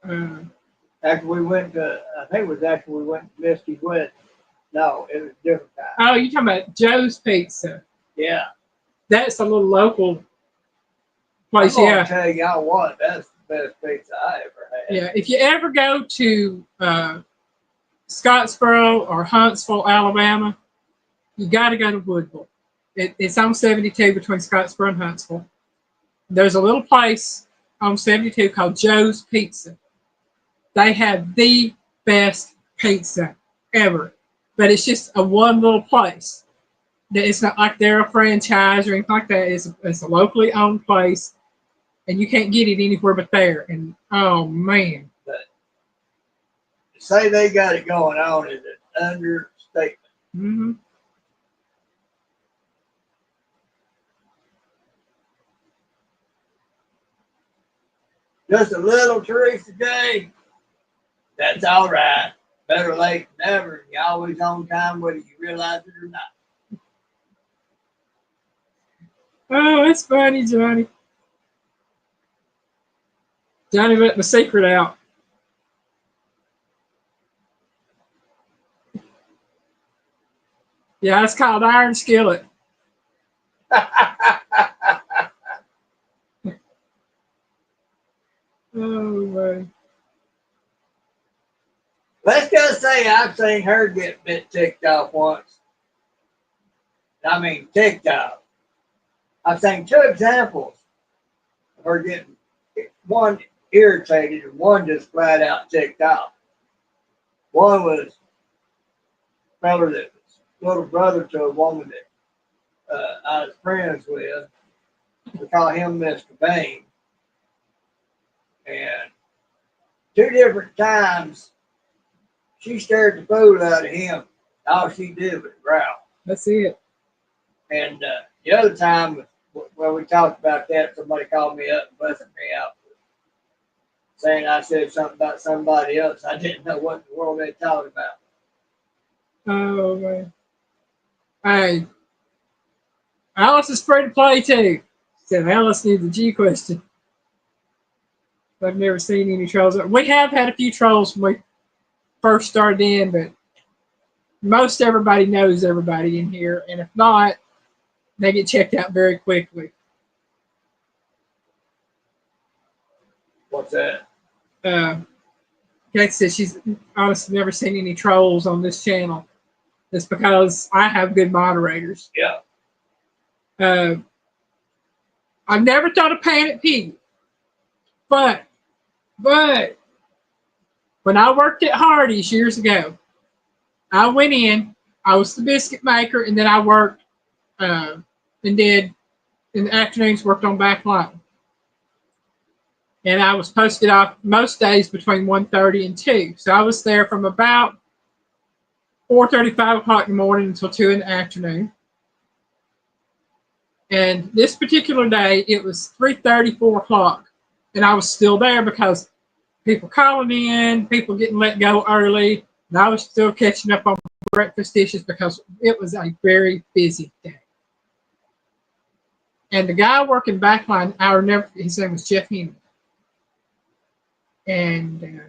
[SPEAKER 1] Uh,
[SPEAKER 2] After we went to, I think it was after we went to Misty's wedding. No, it was a different time.
[SPEAKER 1] oh, you talking about Joe's Pizza?
[SPEAKER 2] Yeah.
[SPEAKER 1] That's a little local
[SPEAKER 2] I'm
[SPEAKER 1] place.
[SPEAKER 2] gonna
[SPEAKER 1] Yeah,
[SPEAKER 2] tell y'all what, that's the best pizza I ever had.
[SPEAKER 1] yeah. If you ever go to Scottsboro or Huntsville, Alabama, you got to go to Woodville. It's on 72 between Scottsboro and Huntsville. There's a little place on 72 called Joe's Pizza. They have the best pizza ever, but it's just a one little place. It's not like they're a franchise or anything like that. It's a locally owned place, and you can't get it anywhere but there. And oh man,
[SPEAKER 2] But to say they got it going on is an understatement.
[SPEAKER 1] mm-hmm.
[SPEAKER 2] Just a little Teresa J. That's all right. Better late than never. And you're always on time whether you realize it or not.
[SPEAKER 1] Oh, that's funny, Johnny. Johnny let the secret out. Yeah, it's called Iron Skillet. Oh man.
[SPEAKER 2] Let's just say I've seen her get a bit ticked off once. I mean, ticked off. I've seen 2 examples of her getting one irritated and one just flat out ticked off. One was a fella that was little brother to a woman that I was friends with. We call him Mr. Bain. And 2 different times she scared the fool out of him. All she did was growl.
[SPEAKER 1] That's it.
[SPEAKER 2] And the other time, when we talked about that, somebody called me up and busted me out, saying I said something about somebody else. I didn't know what in the world they talked about.
[SPEAKER 1] Oh man. Hey, Alice is free to play too. Said Alice needs a G question. I've never seen any trolls. We have had a few trolls when we first started in, but most everybody knows everybody in here, and if not, they get checked out very quickly.
[SPEAKER 2] What's that?
[SPEAKER 1] Kate says she's honestly never seen any trolls on this channel. It's because I have good moderators.
[SPEAKER 2] Yeah.
[SPEAKER 1] I've never thought of Panic Pig, but when I worked at Hardee's years ago, I went in. I was the biscuit maker, and then I worked and did in the afternoons worked on back line. And I was posted off most days between 1:30 and 2. So I was there from about 4:30, 5 o'clock in the morning until 2 in the afternoon. And this particular day, it was 3:30, 4 o'clock. And I was still there because people calling in, people getting let go early. And I was still catching up on breakfast dishes because it was a very busy day. And the guy working backline, his name was Jeff Henry. And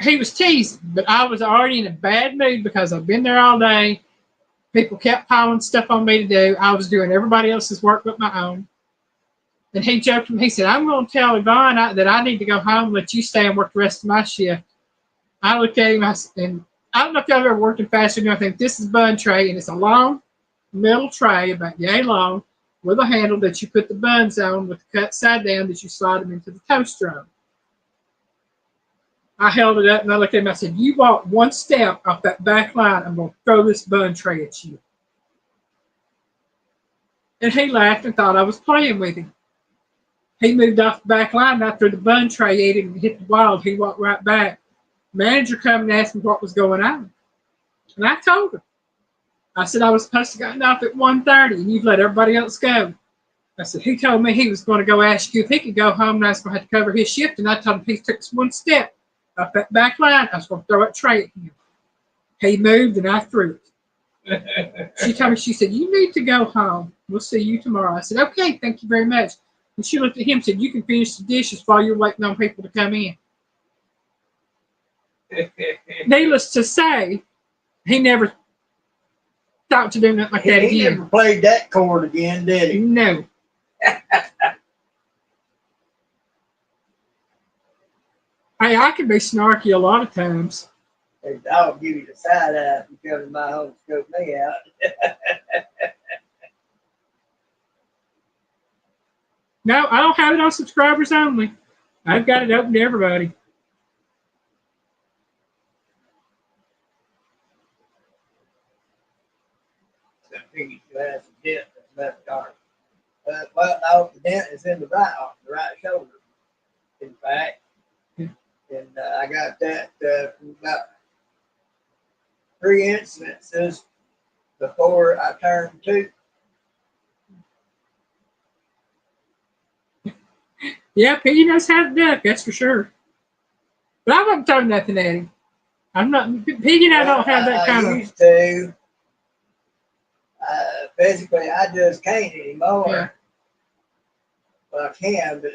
[SPEAKER 1] he was teasing, but I was already in a bad mood because I've been there all day. People kept piling stuff on me to do. I was doing everybody else's work but my own. And he joked with me. He said, "I'm going to tell Yvonne that I need to go home and let you stay and work the rest of my shift." I looked at him and I don't know if y'all ever worked in fast food. I think this is a bun tray, and it's a long metal tray about yay long with a handle that you put the buns on with the cut side down that you slide them into the toaster on. I held it up and I looked at him. I said, "You walk one step off that back line, I'm going to throw this bun tray at you." And he laughed and thought I was playing with him. He moved off the back line after the bun tray ate him and hit the wall. He walked right back. Manager come and asked me what was going on. And I told him. I said I was supposed to get off at 1:30 and you've let everybody else go. I said, he told me he was going to go ask you if he could go home and I was going to have to cover his shift. And I told him if he took one step up that back line, I was going to throw a tray at him. He moved and I threw it. She told me, she said, "You need to go home. We'll see you tomorrow." I said, "Okay, thank you very much." And she looked at him and said, "You can finish the dishes while you're waiting on people to come in." Needless to say, he never thought to do nothing like that
[SPEAKER 2] He
[SPEAKER 1] again.
[SPEAKER 2] never played that chord again, did he?
[SPEAKER 1] No. Hey, I can be snarky a lot of times.
[SPEAKER 2] I'll give you the side eye if you come to my home and scope me out.
[SPEAKER 1] No, I don't have it on subscribers only. I've got it open to everybody.
[SPEAKER 2] I figured you had some dent that's left arm. Well, no, the dent is in the right arm, the right shoulder, in fact. And I got that from about 3 incidences before I turned 2.
[SPEAKER 1] Yeah, Piggy knows how to duck, that's for sure. But I wouldn't throw nothing at him. I'm not Piggy and I don't have that kind
[SPEAKER 2] I
[SPEAKER 1] of.
[SPEAKER 2] used to. Physically, I just can't anymore.
[SPEAKER 1] Yeah.
[SPEAKER 2] Well, I can, but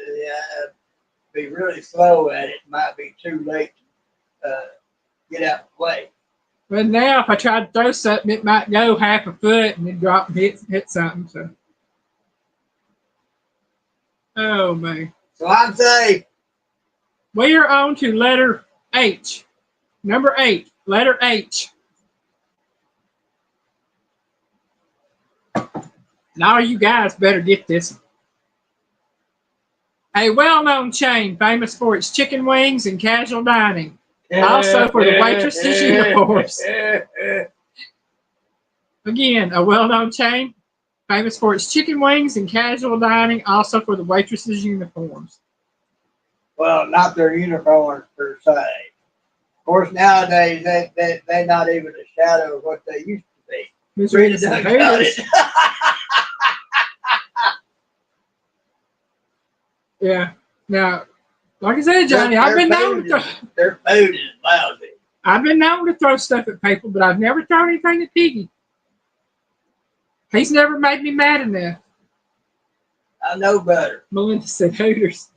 [SPEAKER 2] be really slow at it. Might be too late to get out and play.
[SPEAKER 1] But now, if I tried to throw something, it might go half a foot and then drop and hit something. So, oh man.
[SPEAKER 2] So I'm saying,
[SPEAKER 1] We are on to letter H. Number 8, letter H. Now you guys better get this. A well-known chain famous for its chicken wings and casual dining. Also for the waitresses' uniforms. Again, a well-known chain famous for its chicken wings and casual dining. Also for the waitresses' uniforms.
[SPEAKER 2] well, not their uniforms per se. Of course, nowadays they're not even a shadow of what they used to be.
[SPEAKER 1] Miss
[SPEAKER 2] Rita
[SPEAKER 1] Rita
[SPEAKER 2] done
[SPEAKER 1] said,
[SPEAKER 2] got it.
[SPEAKER 1] Yeah. Now, like I said, Johnny, I've been known to
[SPEAKER 2] their food is lousy.
[SPEAKER 1] I've been known to throw stuff at people, but I've never thrown anything at Piggy. He's never made me mad enough.
[SPEAKER 2] I know better.
[SPEAKER 1] Melinda said Hooters.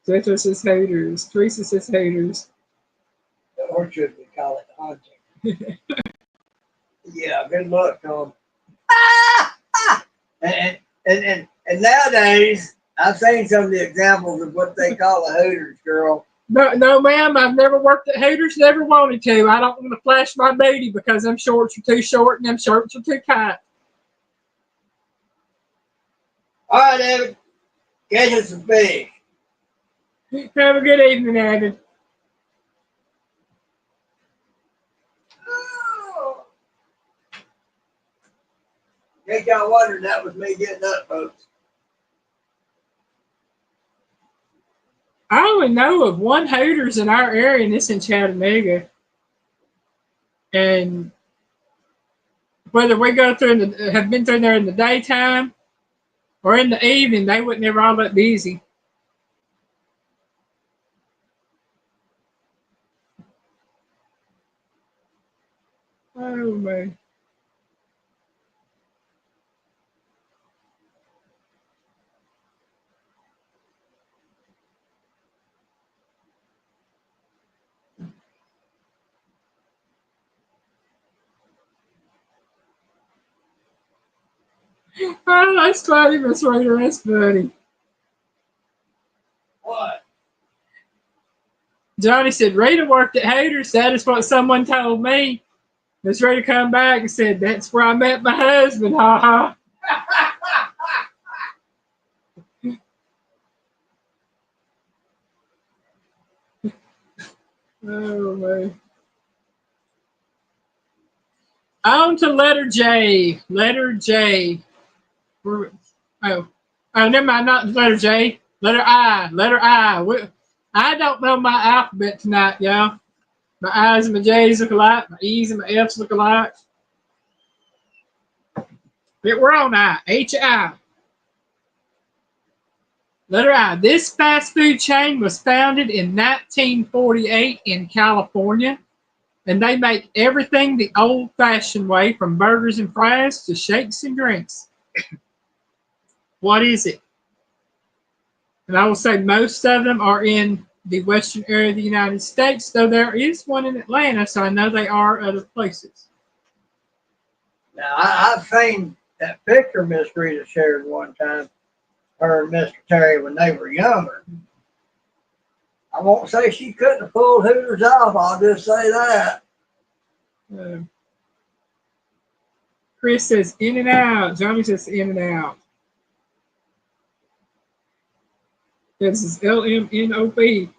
[SPEAKER 1] Jojo says Hooters. Teresa says Hooters.
[SPEAKER 2] Or should we call it hunting? Yeah, good luck, Tom. And nowadays, I've seen some of the examples of what they call a Hooters girl.
[SPEAKER 1] No, ma'am, I've never worked at Hooters, never wanted to. I don't want to flash my booty because them shorts are too short and them shirts are too tight.
[SPEAKER 2] All right, Evan, catch us some fish.
[SPEAKER 1] Have a good evening, Evan.
[SPEAKER 2] In case y'all wondered, that was me getting up, folks.
[SPEAKER 1] I only know of one Hooters in our area, and it's in Chattanooga. And whether we go through have been through there in the daytime or in the evening, they wasn't ever all that busy. Oh man. Oh, that's funny, Miss Raider. That's funny. Johnny said, Rita worked at Hooters. That is what someone told me. Miss Rita come back and said, that's where I met my husband. Ha ha. Oh, man. On to letter J. Letter J. Oh, oh, never mind. Not letter J. Letter I. Letter I. I don't know my alphabet tonight, y'all. My I's and my J's look alike. My E's and my F's look alike. But we're on I. H-I. Letter I. This fast food chain was founded in 1948 in California, and they make everything the old-fashioned way, from burgers and fries to shakes and drinks. What is it? And I will say most of them are in the western area of the United States, though there is one in Atlanta, so I know they are other places.
[SPEAKER 2] Now, I've seen that picture Miss Rita shared one time, her and Mr. Terry, when they were younger. I won't say she couldn't have pulled Hooters off, I'll just say that.
[SPEAKER 1] Chris says in and out. Johnny says in and out. This is LMNOP.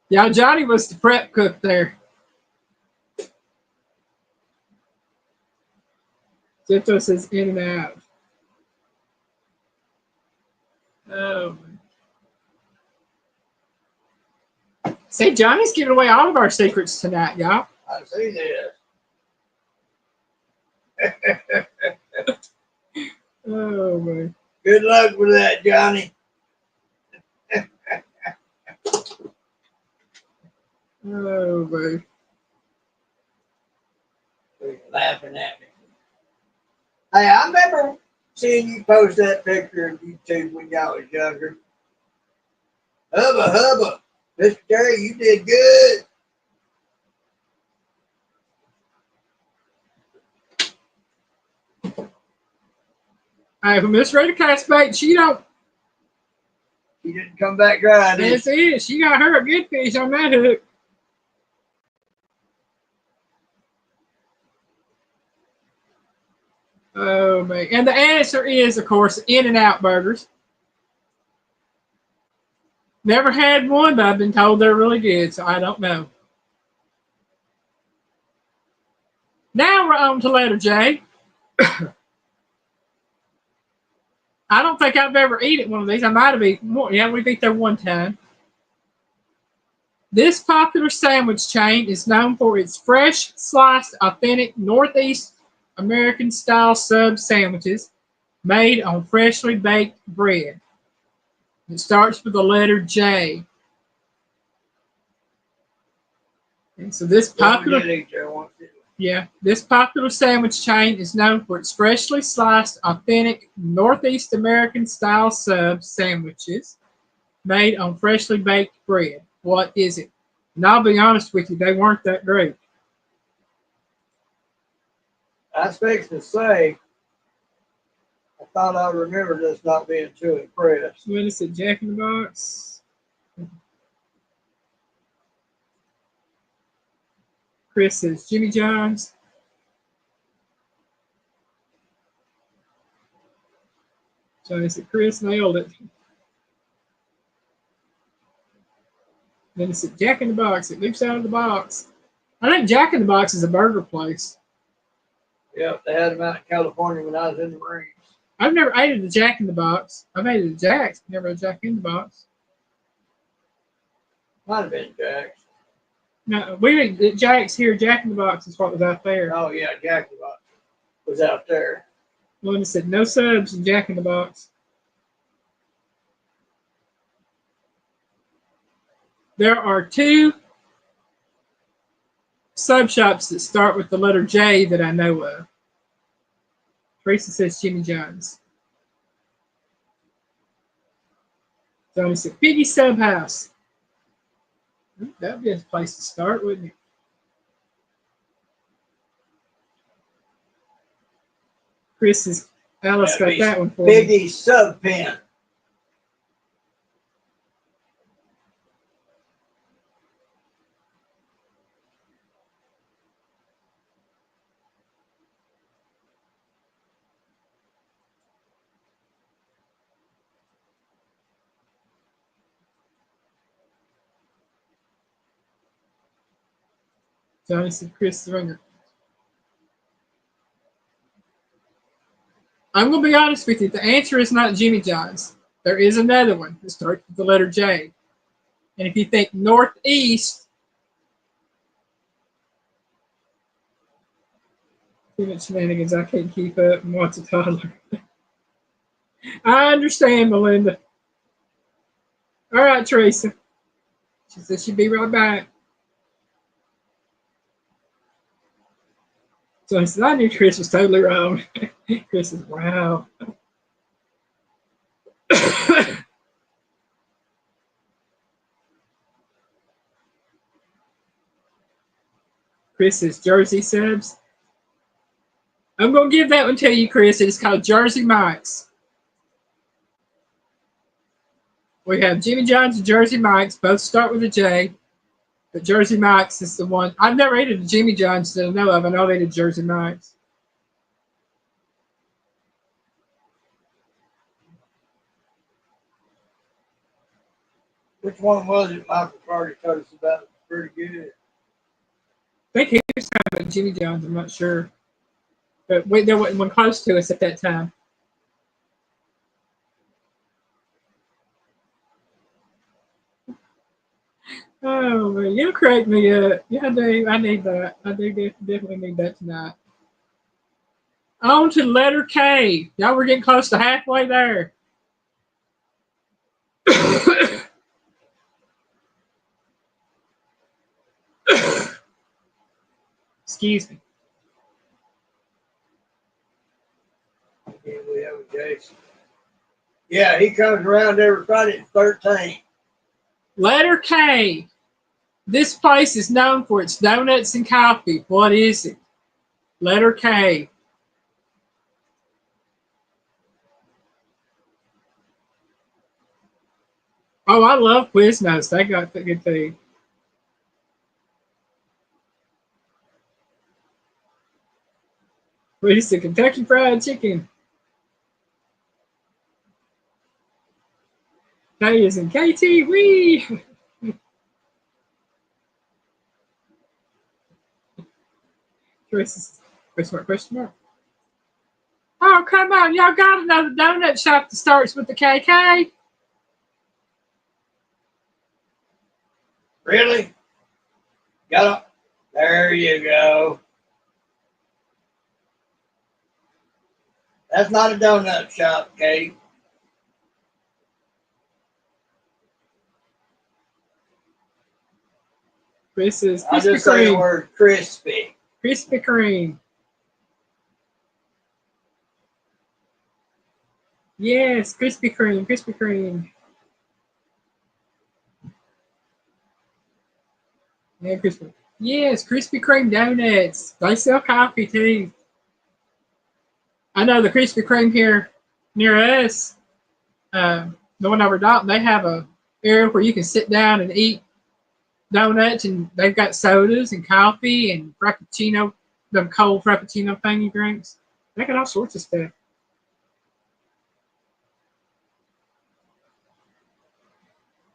[SPEAKER 1] Yeah, Johnny was the prep cook there. Zipto says in and out. Oh. See, Johnny's giving away all of our secrets tonight, y'all.
[SPEAKER 2] I see this.
[SPEAKER 1] Oh, man.
[SPEAKER 2] Good luck with that, Johnny.
[SPEAKER 1] Oh, man.
[SPEAKER 2] You're laughing at me. Hey, I remember seeing you post that picture on YouTube when y'all was younger. Hubba, hubba. Mr. Terry, you did good.
[SPEAKER 1] Hey, when Miss Rita cast back, she don't.
[SPEAKER 2] She didn't come back dry, did
[SPEAKER 1] That's it. She got her a good fish on that hook. Oh, man. And the answer is, of course, In-N-Out burgers. Never had one, but I've been told they're really good, so I don't know. Now we're on to letter J. I don't think I've ever eaten one of these. I might have eaten more. Yeah, we've eaten there one time. This popular sandwich chain is known for its fresh, sliced, authentic Northeast American style sub sandwiches made on freshly baked bread. It starts with the letter J. And so this popular sandwich chain is known for its freshly sliced, authentic Northeast American style sub sandwiches made on freshly baked bread. What is it? And I'll be honest with you, they weren't that great.
[SPEAKER 2] I was fixing to say, I thought I remembered this not being too impressed.
[SPEAKER 1] What is it, Jack in the Box? Chris says Jimmy John's. Johnny said Chris nailed it. Then it's at Jack in the Box. It leaps out of the box. I think Jack in the Box is a burger place.
[SPEAKER 2] Yep, they had them out in California when I was in the Marines.
[SPEAKER 1] I've never ate at the Jack in the Box. I've ate at Jack's, never at Jack in the Box.
[SPEAKER 2] Might have been Jack's.
[SPEAKER 1] No, we ate at Jack's here. Jack in the Box is what was out there.
[SPEAKER 2] Oh, yeah, Jack in the Box was out there.
[SPEAKER 1] One that said no subs in Jack in the Box. There are two sub shops that start with the letter J that I know of. Teresa says Jimmy John's. Johnny said Piggy Sub House. That'd be a place to start, wouldn't it? Chris is Alice got that one for me.
[SPEAKER 2] Biggie sub pen.
[SPEAKER 1] Johnny said Chris Ringer. I'm going to be honest with you. The answer is not Jimmy John's. There is another one that starts with the letter J. And if you think northeast, too much shenanigans, I can't keep up and watch a toddler. I understand, Melinda. All right, Teresa. She said she'd be right back. So I said, I knew Chris was totally wrong. Chris says, wow. Chris says, Jersey subs. I'm going to give that one to you, Chris. It's called Jersey Mike's. We have Jimmy John's and Jersey Mike's. Both start with a J. But Jersey Mike's is the one. I've never ate a Jimmy John's that I know of. I know they did Jersey Mike's.
[SPEAKER 2] Which one was it Michael Carter told us about? It was pretty good.
[SPEAKER 1] I think he was talking about Jimmy John's. I'm not sure. But there wasn't one close to us at that time. Oh, man, you crack me up. Yeah, I do. I need that. I do definitely need that tonight. On to letter K. Y'all were getting close to halfway there. Excuse me.
[SPEAKER 2] Yeah, we have a Jason. Yeah, he comes around every Friday at 13.
[SPEAKER 1] Letter K. This place is known for its donuts and coffee. What is it? Letter K. Oh, I love Quiznos. They got the good thing. What is the Kentucky Fried Chicken? K is in KT. Wee. Question mark. Oh, come on. Y'all got another donut shop that starts with the KK.
[SPEAKER 2] Really? Got it. There you go. That's not a donut shop, Kate.
[SPEAKER 1] This is
[SPEAKER 2] I'll
[SPEAKER 1] Krispy
[SPEAKER 2] just say the
[SPEAKER 1] Kreme.
[SPEAKER 2] word crispy.
[SPEAKER 1] Krispy Kreme. Yes, Krispy Kreme. Krispy Kreme. Yeah, Krispy. Yes, Krispy Kreme donuts. They sell coffee too. I know the Krispy Kreme here near us, the one over Dalton, they have a area where you can sit down and eat donuts, and they've got sodas and coffee and frappuccino, the cold frappuccino thingy drinks. They got all sorts of stuff.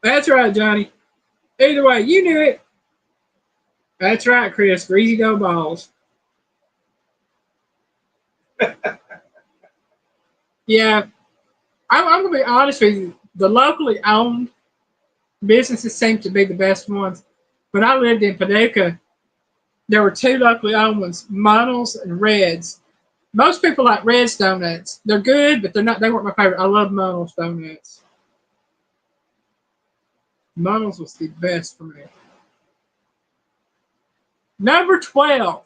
[SPEAKER 1] That's right, Johnny. Either way, you knew it. That's right, Chris. Greasy dough balls. Yeah, I'm going to be honest with you. The locally owned businesses seem to be the best ones. When I lived in Paducah, there were two locally owned ones, Munnels and Reds. Most people like Red's donuts. They're good, but they weren't my favorite. I love Munnels donuts. Munnels was the best for me. Number 12,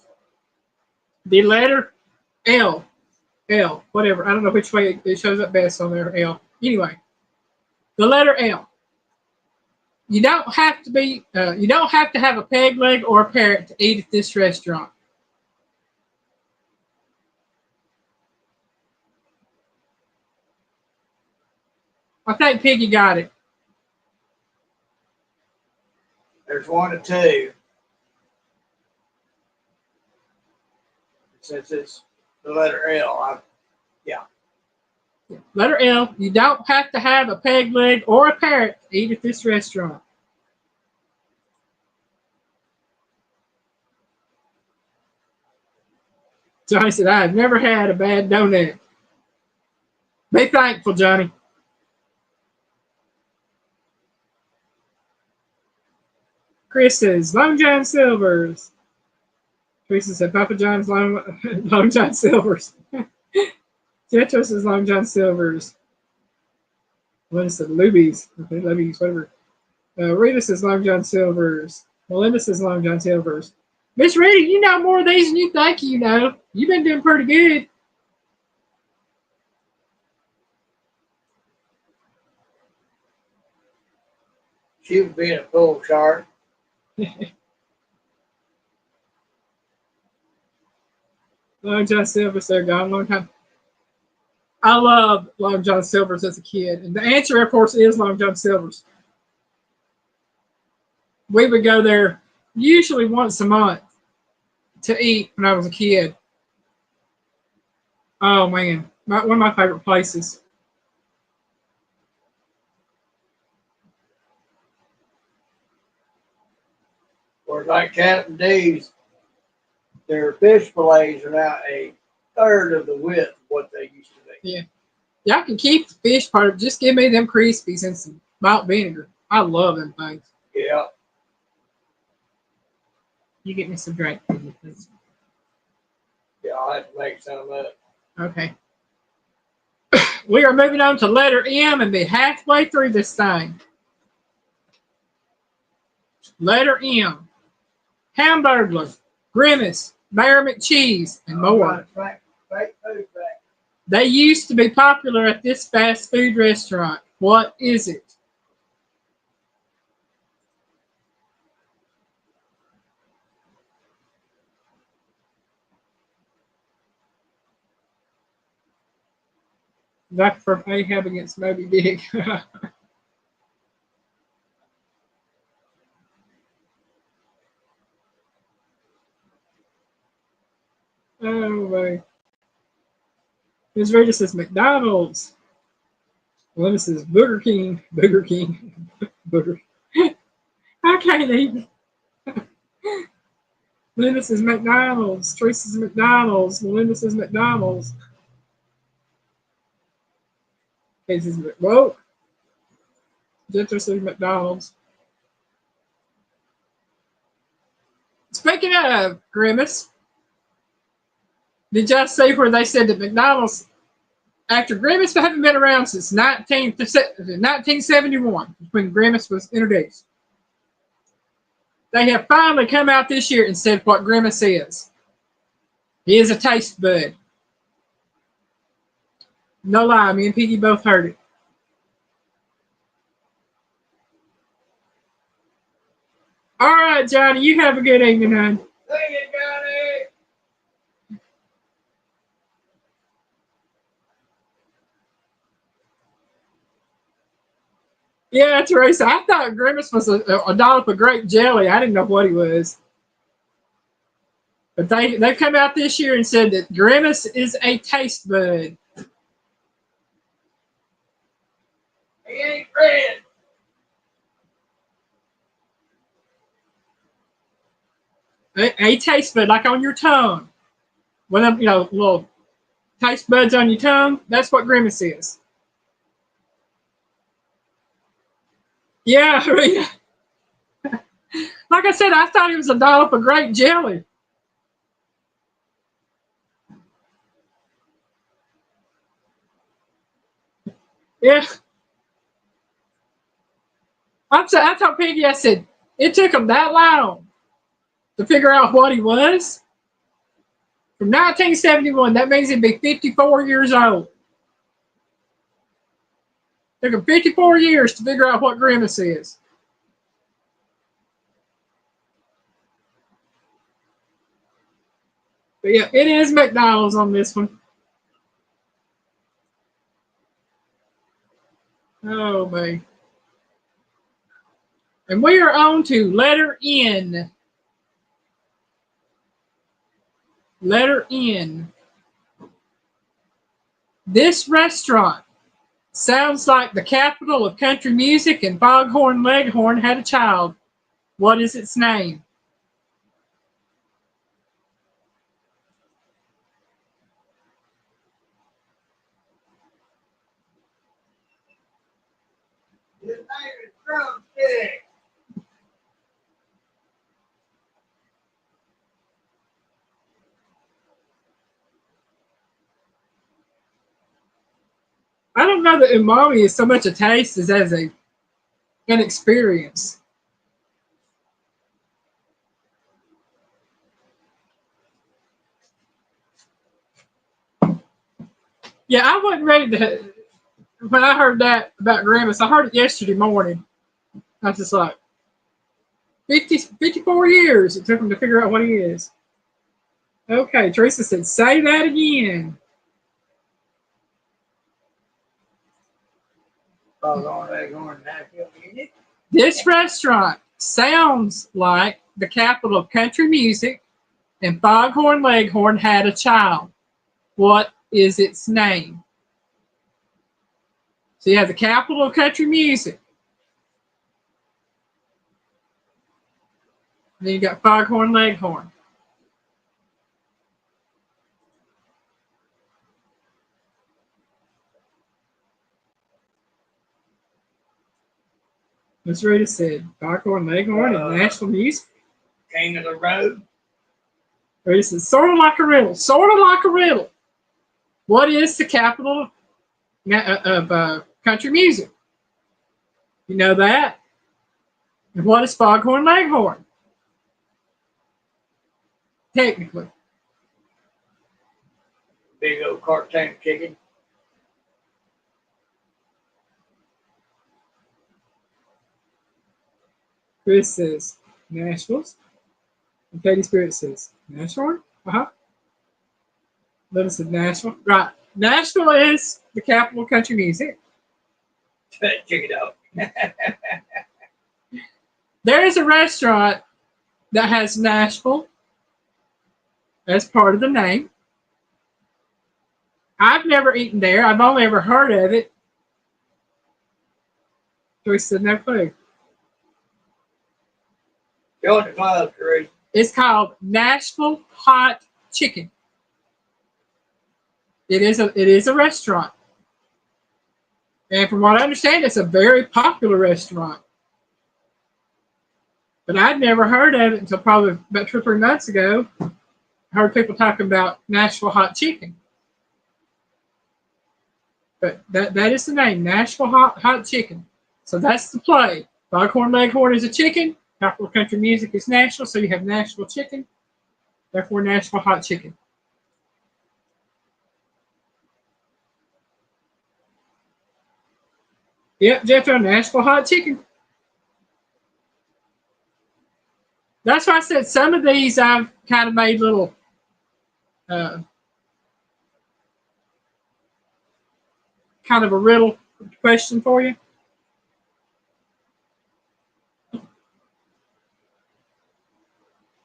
[SPEAKER 1] the letter L. L, whatever. I don't know which way it shows up best on there, L. Anyway, the letter L. You don't have to have a peg leg or a parrot to eat at this restaurant. I think Piggy got it.
[SPEAKER 2] There's 1 to 2. Since it's the letter L,
[SPEAKER 1] Letter L. You don't have to have a peg leg or a parrot to eat at this restaurant. Johnny said, I have never had a bad donut. Be thankful, Johnny. Chris says, Long John Silver's. Teresa said, Papa John's Long John Silver's. Tetris is Long John Silver's. Melinda said, Luby's. Okay, Luby's, whatever. Rita says Long John Silver's. Melinda says Long John Silver's. Miss Rita, you know more of these than you think you know. You've been doing pretty good.
[SPEAKER 2] she was being a bull shark.
[SPEAKER 1] Long John Silver's, they're gone a long time. I loved Long John Silver's as a kid. And the answer, of course, is Long John Silver's. We would go there usually once a month to eat when I was a kid. Oh, man. One of my favorite places.
[SPEAKER 2] Or like Captain D's, their fish fillets are now a third of the width of what they used to be.
[SPEAKER 1] Yeah. Y'all can keep the fish part. Just give me them Crispies and some malt vinegar. I love them things.
[SPEAKER 2] Yeah.
[SPEAKER 1] You get me some drink, please.
[SPEAKER 2] Yeah, I'll have to make some of it.
[SPEAKER 1] Okay. We are moving on to letter M and be halfway through this thing. Letter M. Hamburglar, Grimace, Mayor McCheese, and more. They used to be popular at this fast food restaurant. What is it? That from Ahab against Moby Dick. Oh, boy. Ms. Rita says McDonald's. Linda says Burger King. Burger King. Burger. I can't even. Linda says McDonald's. Teresa says McDonald's. Melinda says McDonald's. Kate says whoa. Jethro says McDonald's. Speaking of Grimace, did y'all see where they said that McDonald's, after Grimace hadn't been around since 1971, when Grimace was introduced, they have finally come out this year and said what Grimace is. He is a taste bud. No lie, me and Piggy both heard it. All right, Johnny, you have a good evening, hon.
[SPEAKER 2] Thank you, Johnny.
[SPEAKER 1] Yeah, Teresa, I thought Grimace was a dollop of grape jelly. I didn't know what he was. But they come out this year and said that Grimace is a taste bud.
[SPEAKER 2] He ain't red.
[SPEAKER 1] A taste bud, like on your tongue. One of them, little taste buds on your tongue. That's what Grimace is. Yeah, like I said, I thought he was a dollop of grape jelly. Yeah. I told Piggy, I said, it took him that long to figure out what he was. From 1971, that means he'd be 54 years old. Took him 54 years to figure out what Grimace is. But yeah, it is McDonald's on this one. Oh, me. And we are on to letter N. Letter N. This restaurant sounds like the capital of country music, and Foghorn Leghorn had a child. What is its name?
[SPEAKER 2] His name is Drumstick.
[SPEAKER 1] I don't know that umami is so much a taste as an experience. Yeah, I wasn't ready to. When I heard that about Grimace, I heard it yesterday morning. I was just like, 54 years it took him to figure out what he is. Okay, Teresa said, say that again.
[SPEAKER 2] Foghorn Leghorn Nashville music.
[SPEAKER 1] This restaurant sounds like the capital of country music, and Foghorn Leghorn had a child. What is its name? So you have the capital of country music. Then you got Foghorn Leghorn. Miss Rita said, Foghorn Leghorn and Nashville music.
[SPEAKER 2] King of the Road.
[SPEAKER 1] Rita said, sort of like a riddle. Sort of like a riddle. What is the capital of country music? You know that? And what is Foghorn Leghorn? Technically.
[SPEAKER 2] Big old cartoon chicken.
[SPEAKER 1] Chris says Nashville's. And Katie Spirit says Nashville. Uh-huh. Linda said Nashville. Right. Nashville is the capital of country music.
[SPEAKER 2] Check it out.
[SPEAKER 1] There is a restaurant that has Nashville as part of the name. I've never eaten there. I've only ever heard of it. Joyce said no clue.
[SPEAKER 2] Join the club, Teresa.
[SPEAKER 1] It's called Nashville Hot Chicken. It is a restaurant. And from what I understand, it's a very popular restaurant. But I'd never heard of it until probably about 2 or 3 months ago. I heard people talking about Nashville Hot Chicken. But that is the name, Nashville Hot Chicken. So that's the play. Foghorn Leghorn is a chicken. Capital country music is Nashville, so you have Nashville chicken. Therefore, Nashville Hot Chicken. Yep, Jethro, Nashville Hot Chicken. That's why I said some of these I've kind of made little kind of a riddle question for you.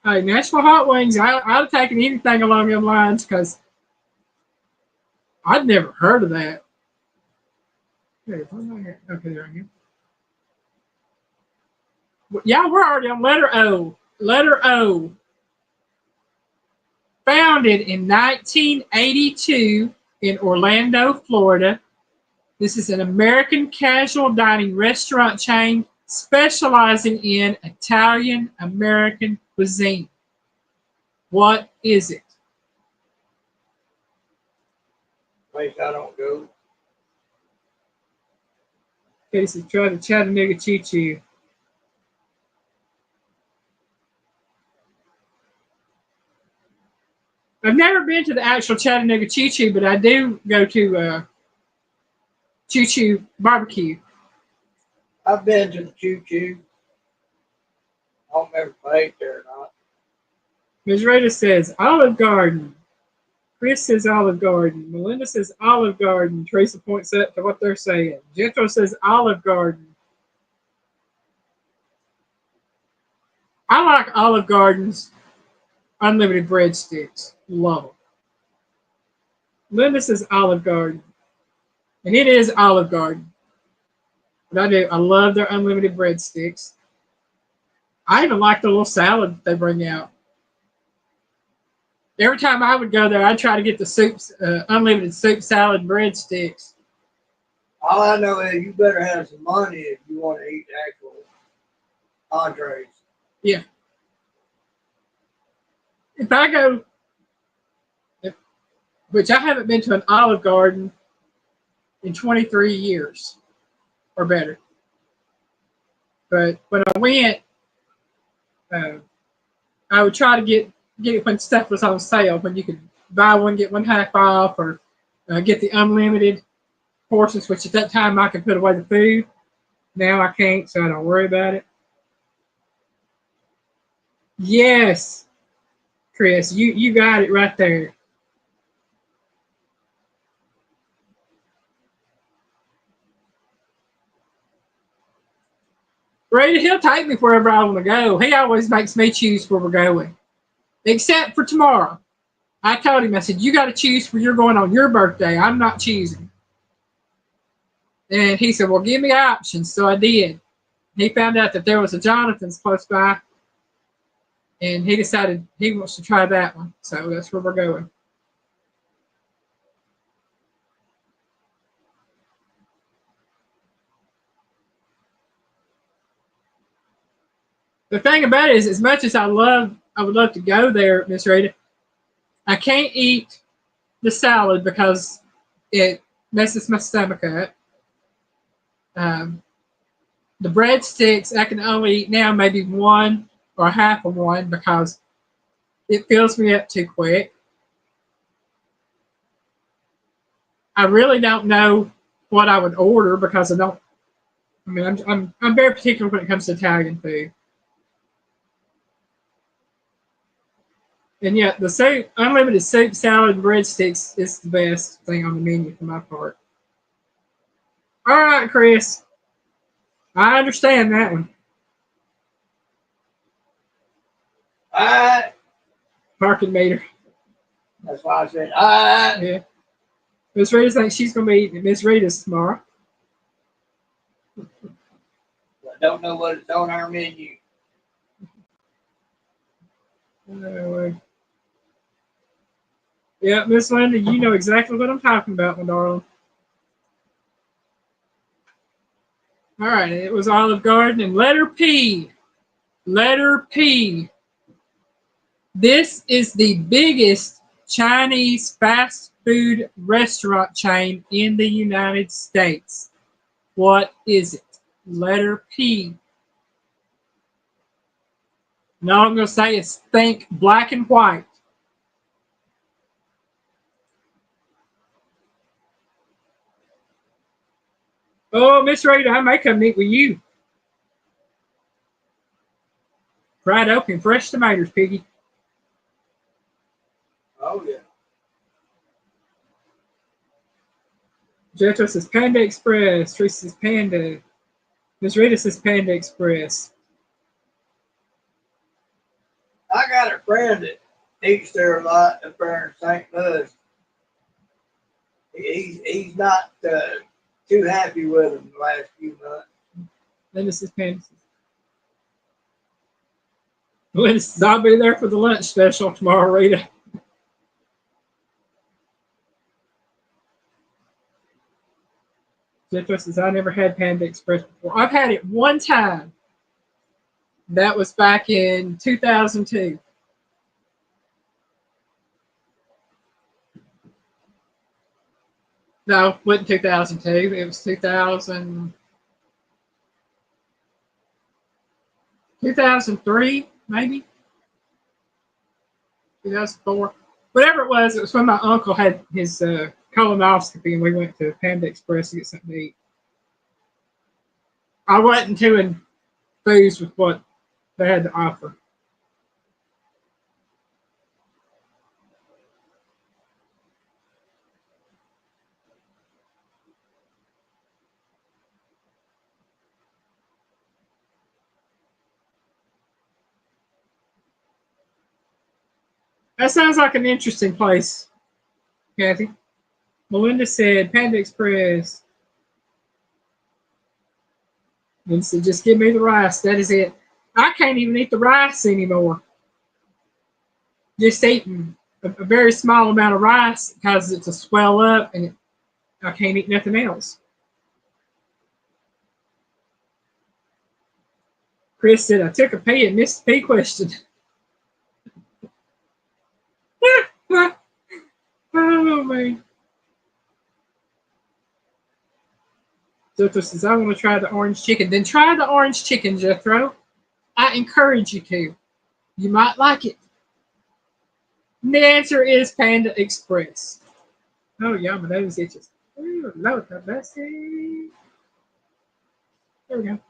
[SPEAKER 1] Hey, Nashville Hot Wings, I'd have taken anything along them lines because I'd never heard of that. Okay, there I go. Yeah, we're already on letter O. Letter O. Founded in 1982 in Orlando, Florida. This is an American casual dining restaurant chain specializing in Italian American cuisine. What is it?
[SPEAKER 2] Place I don't go.
[SPEAKER 1] Okay, so try the Chattanooga Choo Choo. I've never been to the actual Chattanooga Choo Choo, but I do go to Choo Choo Barbecue.
[SPEAKER 2] I've been to the Choo Choo. I don't remember if I ate there or not.
[SPEAKER 1] Ms. Rita says Olive Garden. Chris says Olive Garden. Melinda says Olive Garden. Teresa points up to what they're saying. Jethro says Olive Garden. I like Olive Garden's unlimited breadsticks. Love them. Linda says Olive Garden. And it is Olive Garden. But I do. I love their unlimited breadsticks. I even like the little salad that they bring out. Every time I would go there, I'd try to get the soups, unlimited soup salad breadsticks.
[SPEAKER 2] All I know is you better have some money if you want to eat the actual entrees.
[SPEAKER 1] Yeah. If I go, which I haven't been to an Olive Garden in 23 years or better. But when I went, uh, I would try to get it when stuff was on sale, when you could buy one, get one half off, or get the unlimited portions, which at that time I could put away the food. Now I can't, so I don't worry about it. Yes, Chris, you got it right there. Brady, he'll take me wherever I want to go. He always makes me choose where we're going, except for tomorrow. I told him, I said, you got to choose where you're going on your birthday. I'm not choosing. And he said, well, give me options. So I did. He found out that there was a Jonathan's close by, and he decided he wants to try that one. So that's where we're going. The thing about it is, as much as I would love to go there, Miss Rita, I can't eat the salad because it messes my stomach up. Um, the breadsticks, I can only eat now maybe one or half of one because it fills me up too quick. I really don't know what I would order because I don't. I mean, I'm very particular when it comes to Italian food. And yet, the soup, unlimited soup, salad, and breadsticks is the best thing on the menu for my part. All right, Chris. I understand that one.
[SPEAKER 2] All right.
[SPEAKER 1] Parking meter.
[SPEAKER 2] That's why I said, all right.
[SPEAKER 1] Yeah. Miss Rita thinks she's going to be eating at Miss Rita's tomorrow.
[SPEAKER 2] I don't know what is on our menu.
[SPEAKER 1] Yeah, Miss Linda, you know exactly what I'm talking about, my darling. All right, it was Olive Garden and letter P. Letter P. This is the biggest Chinese fast food restaurant chain in the United States. What is it? Letter P. Now I'm going to say is think black and white. Oh, Miss Rita, I may come meet with you. Fried open, fresh tomatoes, Piggy.
[SPEAKER 2] Oh, yeah.
[SPEAKER 1] Jetro says Panda Express. Teresa says Panda. Miss Rita says Panda Express.
[SPEAKER 2] I got a friend that eats there a lot up there in St. Louis. He's not too happy with them the last few months.
[SPEAKER 1] Linda says Panda. Linda says I'll be there for the lunch special tomorrow, Rita. Jetro says I never had Panda Express before. I've had it one time. That was back in 2002. No, wasn't 2002. It was 2003, maybe 2004. Whatever it was when my uncle had his colonoscopy and we went to Panda Express to get something to eat. I wasn't too enthused with what they had to offer. That sounds like an interesting place, Kathy. Melinda said Panda Express. And said, just give me the rice. That is it. I can't even eat the rice anymore. Just eating a very small amount of rice because it's a swell up and I can't eat nothing else. Chris said, I took a pee and missed the pee question. Oh, man. Jethro says, I want to try the orange chicken. Then try the orange chicken, Jethro. I encourage you to. You might like it. And the answer is Panda Express. Oh, yeah, my nose itches. Ooh, Lord have mercy. There we go.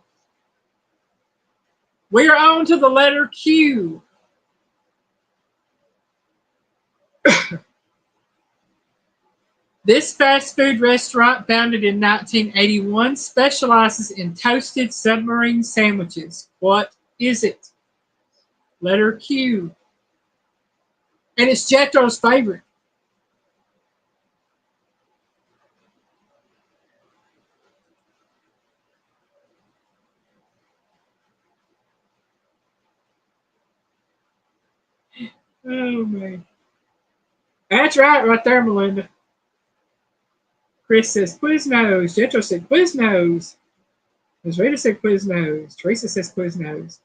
[SPEAKER 1] We are on to the letter Q. This fast food restaurant, founded in 1981, specializes in toasted submarine sandwiches. What is it? Letter Q. And it's Jethro's favorite. Oh, man. That's right there, Melinda. Chris says Quiznos. Jethro said Quiznos. Ms. Rita said Quiznos. Teresa says Quiznos.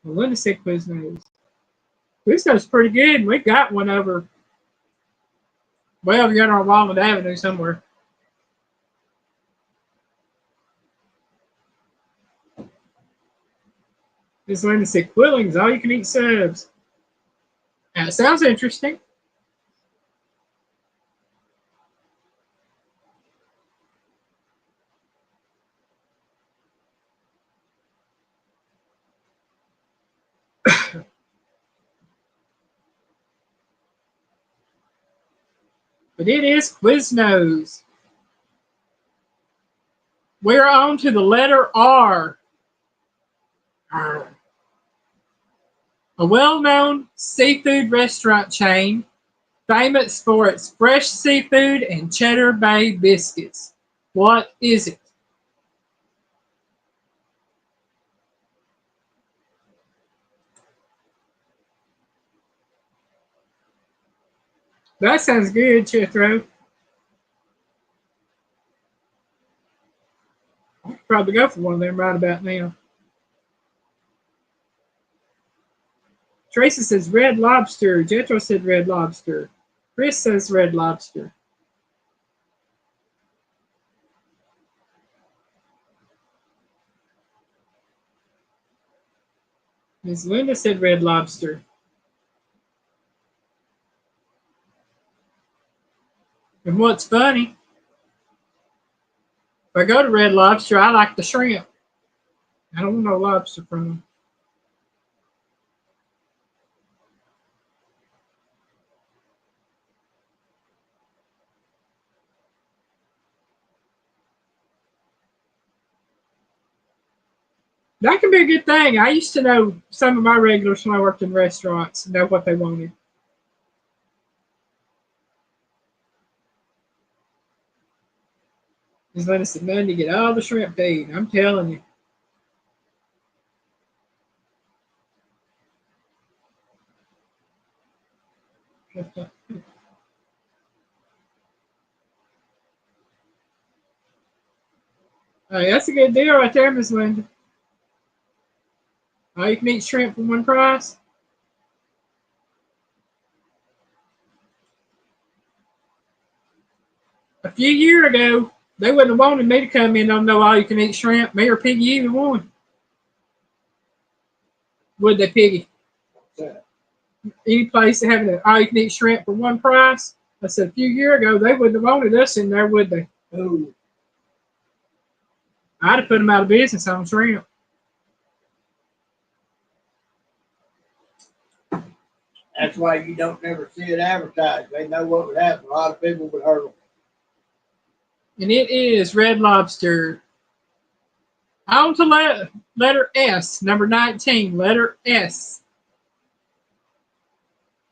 [SPEAKER 1] Melinda said Quiznos. Quiznos is pretty good. We got one over, well, you're on Walnut Avenue somewhere. Ms. Linda said Quillings, all you can eat subs. That sounds interesting. But it is Quiznos. We're on to the letter R. A well-known seafood restaurant chain famous for its fresh seafood and Cheddar Bay biscuits. What is it? That sounds good, Jethro. I could probably go for one of them right about now. Tracy says Red Lobster. Jethro said Red Lobster. Chris says Red Lobster. Ms. Linda said Red Lobster. And what's funny, if I go to Red Lobster, I like the shrimp. I don't want no lobster from them. That can be a good thing. I used to know some of my regulars when I worked in restaurants know what they wanted. Just let us Monday get all the shrimp paid. I'm telling you. Hey, that's a good deal right there, Miss Linda. Oh, you can eat shrimp for one price. A few years ago, they wouldn't have wanted me to come in on no all you can eat shrimp, me or Piggy, either one. Would they, Piggy? Any place that having an all you can eat shrimp for one price? I said a few years ago, they wouldn't have wanted us in there, would they?
[SPEAKER 2] Ooh.
[SPEAKER 1] I'd have put them out of business on shrimp.
[SPEAKER 2] That's why you don't never see it advertised. They know what would happen. A lot of people would hurt them.
[SPEAKER 1] And it is Red Lobster. On to letter S, number 19, letter S.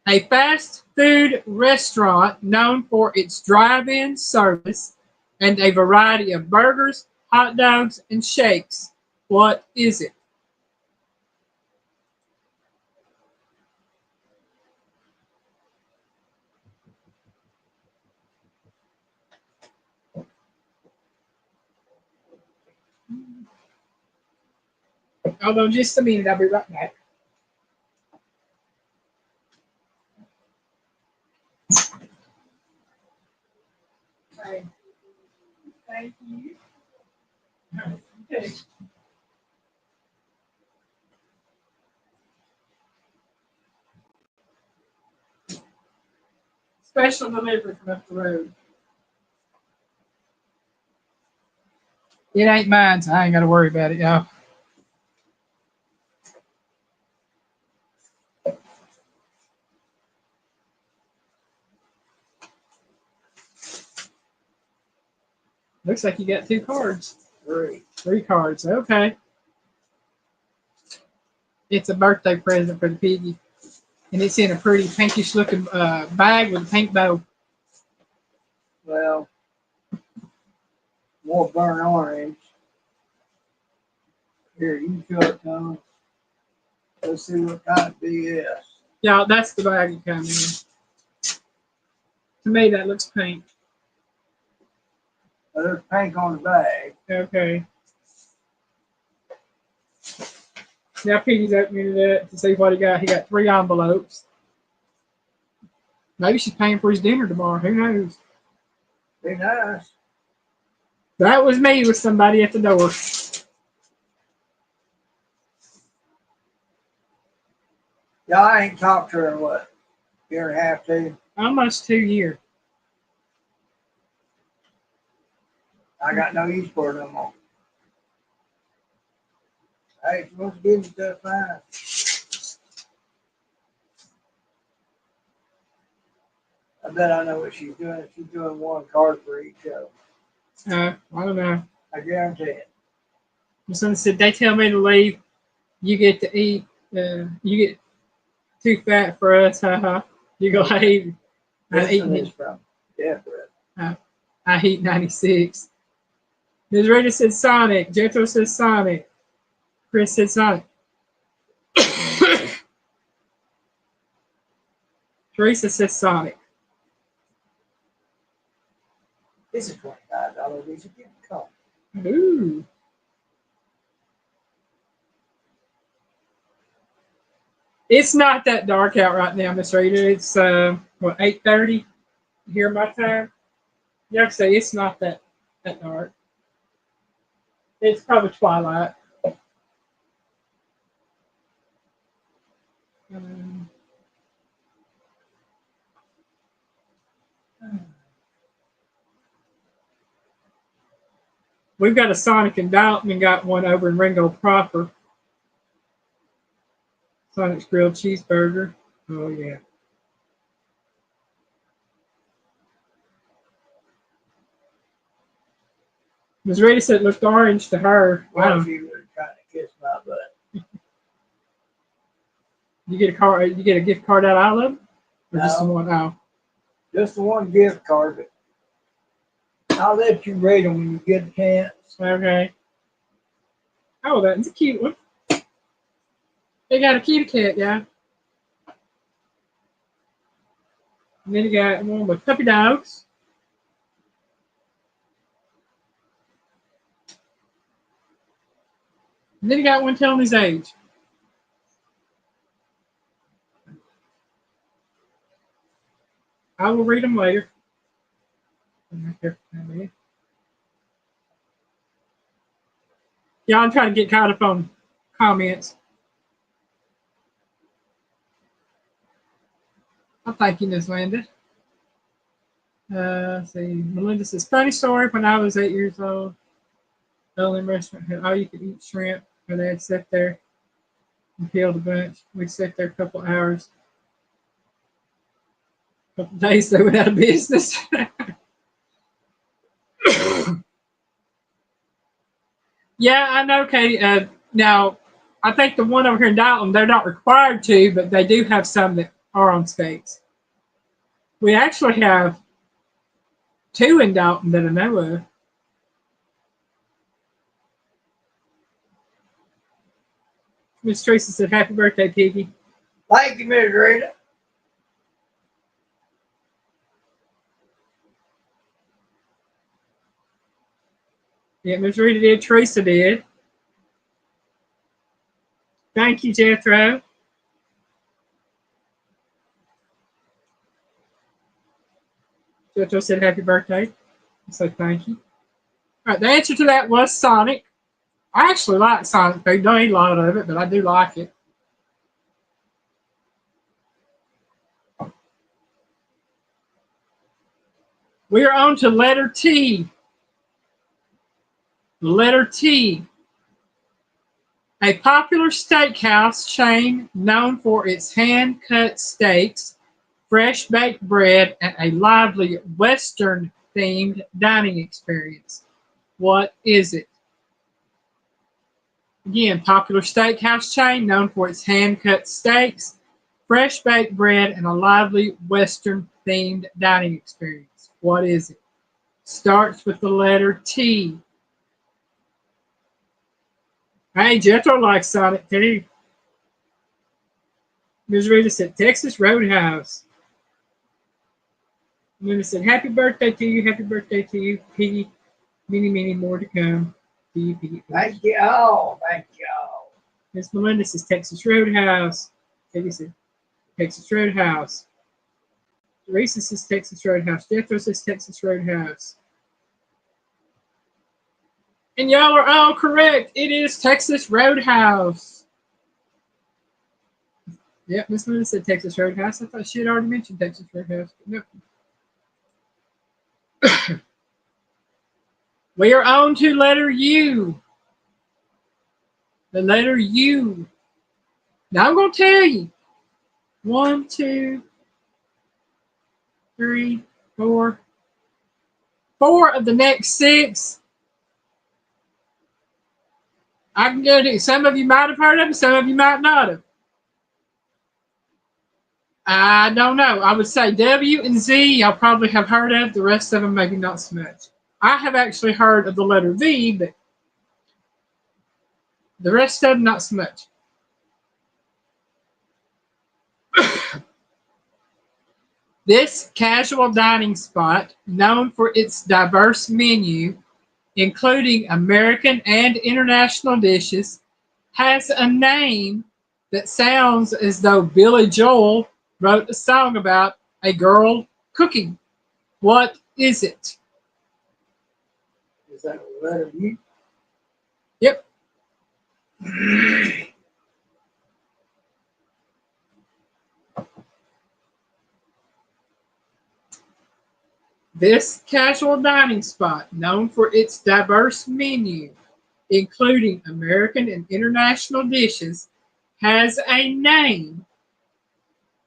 [SPEAKER 1] A fast food restaurant known for its drive-in service and a variety of burgers, hot dogs, and shakes. What is it? Hold on just a minute. I'll be right back. Okay. Thank you. Okay. Special delivery from up the road. It ain't mine, so I ain't got to worry about it, y'all. Looks like you got 2 cards.
[SPEAKER 2] Three.
[SPEAKER 1] 3 cards. Okay. It's a birthday present for the piggy. And it's in a pretty pinkish looking bag with a pink bow.
[SPEAKER 2] Well, more burnt orange. Here, you fill it, Tom. Let's see what kind of BS.
[SPEAKER 1] Yeah, that's the bag it comes in. To me, that looks pink.
[SPEAKER 2] Well, there's pink on the bag.
[SPEAKER 1] Okay. Now Piggy's opening it up to see what he got. He got 3 envelopes. Maybe she's paying for his dinner tomorrow. Who knows?
[SPEAKER 2] Be nice.
[SPEAKER 1] That was me with somebody at the door.
[SPEAKER 2] Yeah, I ain't talked to her in what, year and a half, 2.
[SPEAKER 1] Almost 2 years.
[SPEAKER 2] I got no use for it no more. Hey, if you want to give me stuff, fine. I bet I know what she's doing. She's doing 1 card for each show.
[SPEAKER 1] I don't know.
[SPEAKER 2] I guarantee it.
[SPEAKER 1] Someone said they tell me to leave. You get to eat. You get too fat for us. Haha. You go eat.
[SPEAKER 2] This one is from Deborah.
[SPEAKER 1] I eat 96. Ms. Rita said Sonic. Jethro says Sonic. Chris said Sonic. Teresa says Sonic.
[SPEAKER 2] This is $25. These are gift cards.
[SPEAKER 1] Ooh. It's not that dark out right now, Miss Rita. It's 8:30 here my time. Yeah, I say it's not that dark. It's probably twilight. Um, we've got a Sonic in Dalton and got one over in Ringo proper. Sonic's grilled cheeseburger. Oh yeah. Ms. Rita said it looked orange to her.
[SPEAKER 2] Well, she was trying to kiss my butt.
[SPEAKER 1] You get a card. You get a gift card out of all of them, or just the
[SPEAKER 2] No.
[SPEAKER 1] one? Oh,
[SPEAKER 2] Just the 1 gift card, but I'll let you rate them when you get a chance.
[SPEAKER 1] okay. Oh, that's a cute one. They got a kitty cat, yeah. And then you got one with puppy dogs. And then you got one telling his age. I will read them later. Yeah, I'm trying to get caught up on comments. Oh, thank you, Miss Linda. Let's see. Melinda says, funny story. When I was 8 years old, the only restaurant had all you could eat shrimp, and they'd sit there and peeled a bunch. We'd sit there a couple hours. A couple days, they went out of business. Yeah, I know, Katie. Now, I think the one over here in Dalton, they're not required to, but they do have some that are on skates. We actually have 2 in Dalton that I know of. Miss Tracy said, "Happy birthday, Piggy."
[SPEAKER 2] Thank you, Miss Rita.
[SPEAKER 1] Yeah, Miss Rita did. Teresa did. Thank you, Jethro. Jethro said, "Happy birthday." So thank you. All right, the answer to that was Sonic. I actually like Sonic food. Don't eat a lot of it, but I do like it. We are on to letter T. Letter T. A popular steakhouse chain known for its hand-cut steaks, fresh baked bread, and a lively Western-themed dining experience. What is it? Again, popular steakhouse chain known for its hand-cut steaks, fresh baked bread, and a lively Western-themed dining experience. What is it? Starts with the letter T. Hey, Jethro likes Sonic too. Ms. Rita said Texas Roadhouse. Luna said, "Happy birthday to you, happy birthday to you, Piggy. Many, many more to come. To you, Piggy."
[SPEAKER 2] Thank you all. Thank you all.
[SPEAKER 1] Miss Melinda says Texas Roadhouse. Peggy said Texas Roadhouse. Teresa says Texas Roadhouse. Jethro says Texas Roadhouse. And y'all are all correct. It is Texas Roadhouse. Yep, Miss Melinda said Texas Roadhouse. I thought she had already mentioned Texas Roadhouse. But no. We are on to letter U. The letter U. Now I'm going to tell you. 1, 2, 3, 4. 4 of the next 6. I can guarantee you, some of you might have heard of them, some of you might not have. I don't know. I would say W and Z, y'all probably have heard of. The rest of them, maybe not so much. I have actually heard of the letter V, but the rest of them, not so much. This casual dining spot, known for its diverse menu, including American and international dishes, has a name that sounds as though Billy Joel wrote a song about a girl cooking. What is it?
[SPEAKER 2] Is that a letter U?
[SPEAKER 1] Yep. This casual dining spot, known for its diverse menu, including American and international dishes, has a name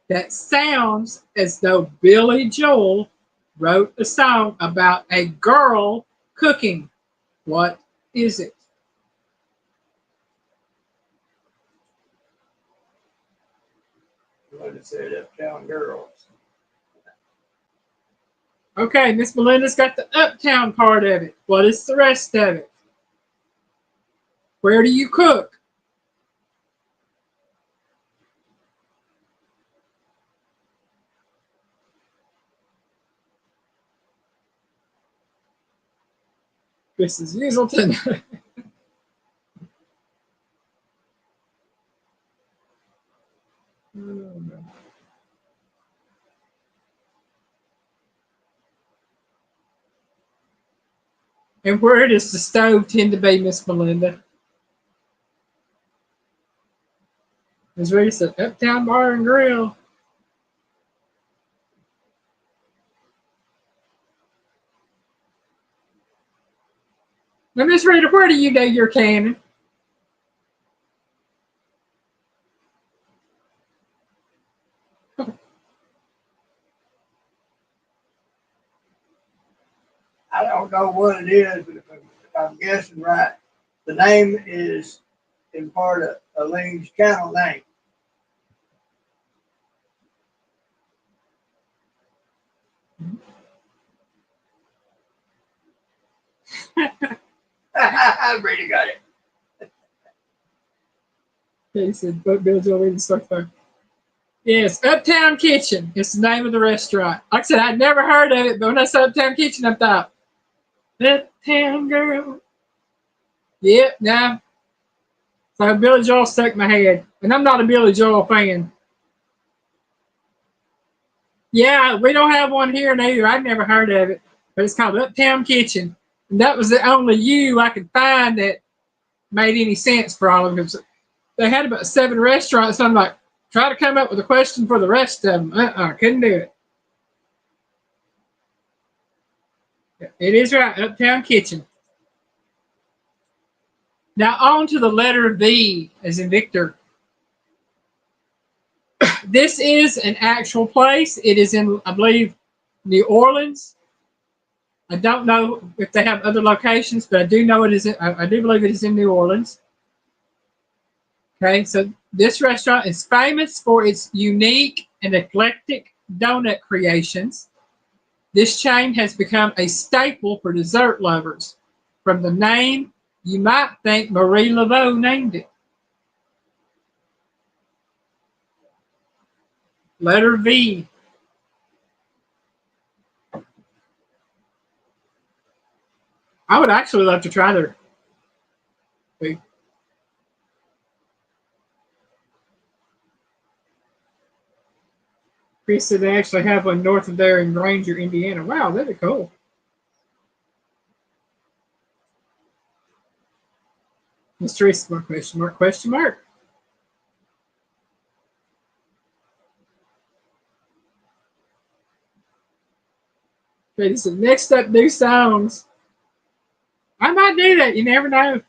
[SPEAKER 1] that sounds as though Billy Joel wrote a song about a girl cooking. What is it?
[SPEAKER 2] What is it? Uptown Girls.
[SPEAKER 1] Okay, Miss Melinda's got the uptown part of it. What is the rest of it? Where do you cook? Mrs. Uselton. And where does the stove tend to be, Miss Melinda? Miss Rita said, Uptown Bar and Grill. Now, Miss Rita, where do you do your canning?
[SPEAKER 2] I don't know what it is, but if I'm guessing right, the name is in part of Aleene's channel name. I really got it.
[SPEAKER 1] He said, but Bill Joe reading stuff there. Yes, Uptown Kitchen. It's the name of the restaurant. Like I said, I'd never heard of it, but when I saw Uptown Kitchen, I thought, Uptown Girl. Yep, now. So Billy Joel stuck in my head. And I'm not a Billy Joel fan. Yeah, we don't have one here neither. I've never heard of it. But it's called Uptown Kitchen. And that was the only U I could find that made any sense for all of them. They had about 7 restaurants. So I'm like, try to come up with a question for the rest of them. Couldn't do it. It is right, Uptown Kitchen. Now on to the letter V, as in Victor. This is an actual place. It is in, I believe, New Orleans. I don't know if they have other locations, but I do know it is. I do believe it is in New Orleans. Okay, so this restaurant is famous for its unique and eclectic donut creations. This chain has become a staple for dessert lovers. From the name, you might think Marie Laveau named it. Letter V. I would actually love to try their food. Chris said they actually have one north of there in Granger, Indiana. Wow, that'd be cool. Miss Teresa, more question mark, question mark. Okay, this is next up, new songs. I might do that. You never know.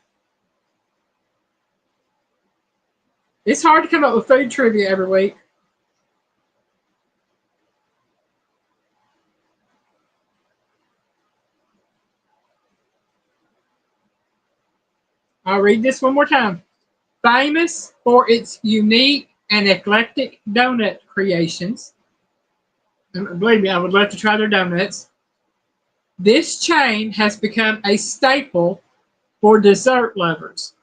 [SPEAKER 1] It's hard to come up with food trivia every week. I'll read this one more time. Famous for its unique and eclectic donut creations. And believe me, I would love to try their donuts. This chain has become a staple for dessert lovers.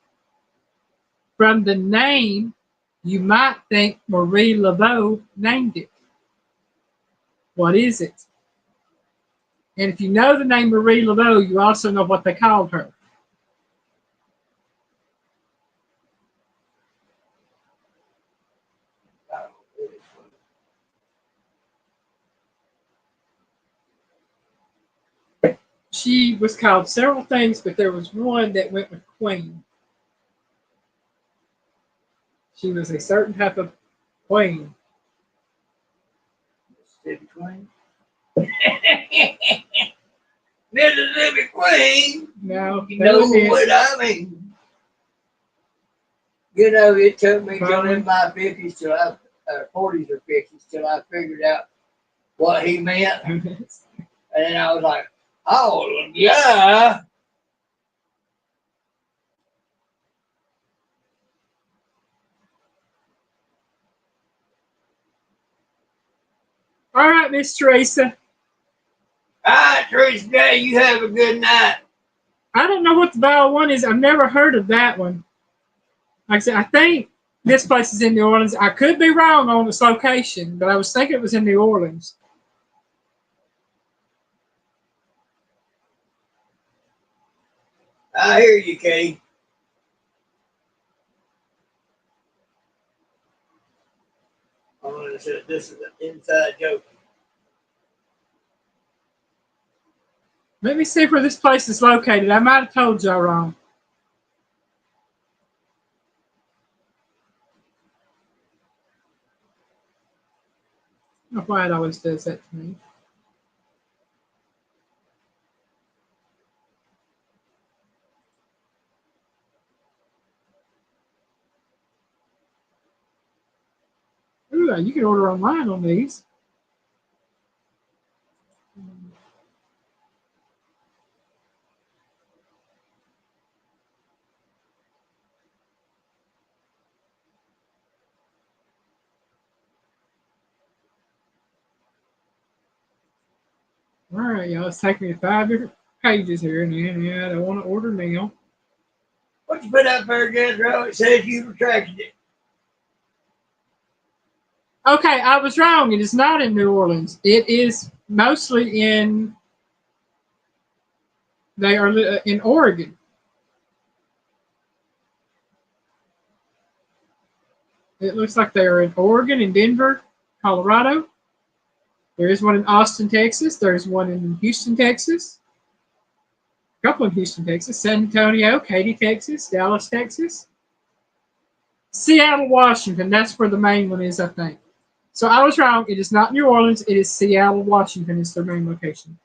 [SPEAKER 1] From the name, you might think Marie Laveau named it. What is it? And if you know the name Marie Laveau, you also know what they called her. She was called several things, but there was one that went with Queen. She was a certain type of queen.
[SPEAKER 2] Mississippi Queen. Mississippi Queen.
[SPEAKER 1] No,
[SPEAKER 2] You know what I mean. You know, it took me till in my 50s till I, 40s or 50s till I figured out what he meant. And then I was like, oh, yeah.
[SPEAKER 1] All right, Miss Teresa.
[SPEAKER 2] All right, Teresa, you have a good night.
[SPEAKER 1] I don't know what the vowel one is. I've never heard of that one. Like I said, I think this place is in New Orleans. I could be wrong on its location, but I was thinking it was in New Orleans.
[SPEAKER 2] I hear you, Kay. Oh, this is an inside joke.
[SPEAKER 1] Let me see where this place is located. I might have told y'all wrong. I don't know why it always does that to me. Ooh, you can order online on these. All right, y'all. It's taking me to 5 different pages here, and yeah, I don't want to order now.
[SPEAKER 2] What you put up there again, bro? It says you retracted it.
[SPEAKER 1] Okay, I was wrong. It is not in New Orleans. It is mostly in. They are in Oregon. It looks like they are in Oregon and Denver, Colorado. There is one in Austin, Texas. There's one in Houston, Texas. A couple in Houston, Texas. San Antonio, Katy, Texas. Dallas, Texas. Seattle, Washington. That's where the main one is, I think. So I was wrong. It is not New Orleans. It is Seattle, Washington. Is their main location.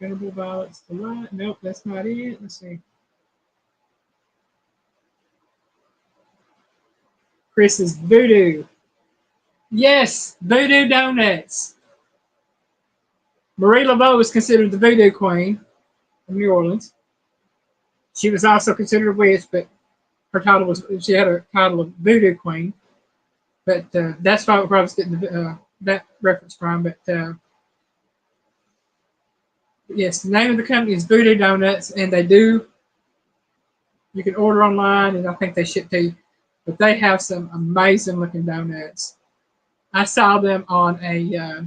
[SPEAKER 1] Venerable violets to light. Nope, that's not it. Let's see. Chris's Voodoo. Yes, Voodoo Donuts. Marie Laveau was considered the Voodoo Queen of New Orleans. She was also considered a witch, but her title was she had a title of Voodoo Queen. But that's why I was getting that reference from. But yes, the name of the company is Voodoo Donuts, and they do. You can order online, and I think they ship to you. But they have some amazing looking donuts. I saw them on a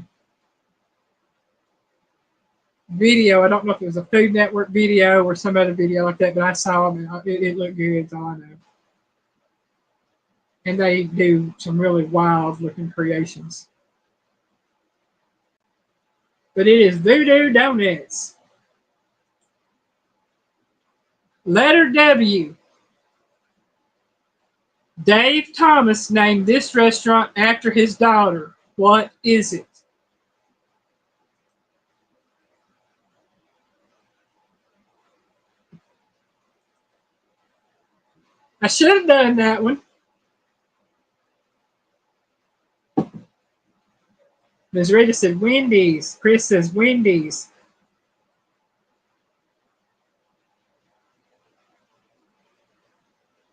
[SPEAKER 1] video. I don't know if it was a Food Network video or some other video like that, but I saw them and it looked good. That's all I know. And they do some really wild looking creations. But it is Voodoo Donuts. Letter W. Dave Thomas named this restaurant after his daughter. What is it? I should have done that one. Ms. Rita said Wendy's. Chris says Wendy's.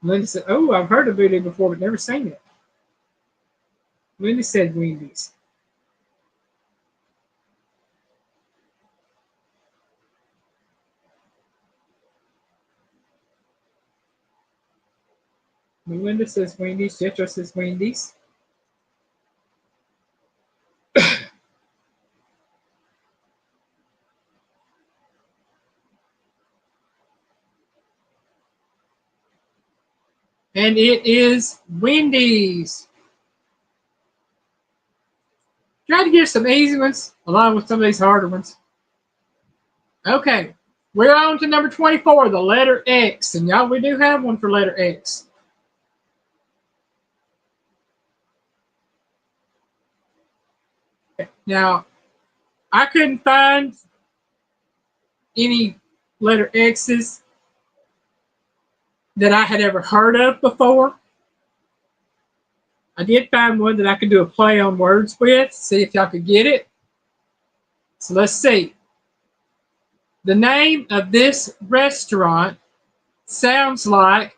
[SPEAKER 1] Linda said, oh, I've heard of Voodoo before, but never seen it. Linda said Wendy's. Melinda says Wendy's. Jetro says Wendy's. And it is Wendy's. Try to get some easy ones along with some of these harder ones. Okay, we're on to number 24, the letter X. And y'all, we do have one for letter X. Now, I couldn't find any letter X's that I had ever heard of before. I did find one that I could do a play on words with, see if y'all could get it. So let's see. The name of this restaurant sounds like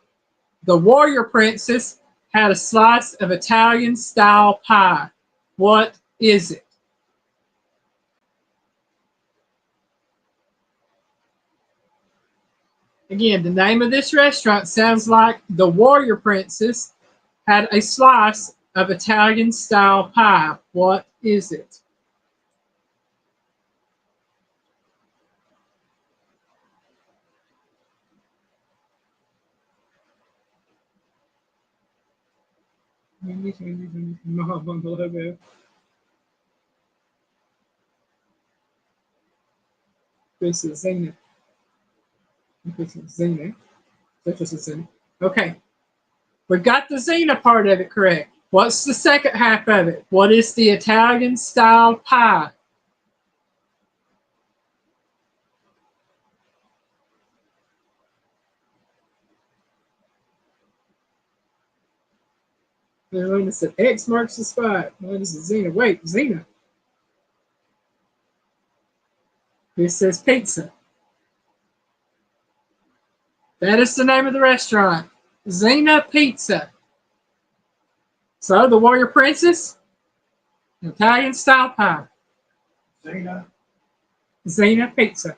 [SPEAKER 1] the Warrior Princess had a slice of Italian style pie. What is it? Again, the name of this restaurant sounds like the Warrior Princess had a slice of Italian style pie. What is it? This is Zena. This is Zena. This is Zena. Okay. We got the Zena part of it correct. What's the second half of it? What is the Italian style pie? Luna said X marks the spot. What is it? Zena. Wait, Zena. This says pizza. That is the name of the restaurant. Zena Pizza. So the Warrior Princess Italian style pie.
[SPEAKER 2] Xena.
[SPEAKER 1] Xena pizza.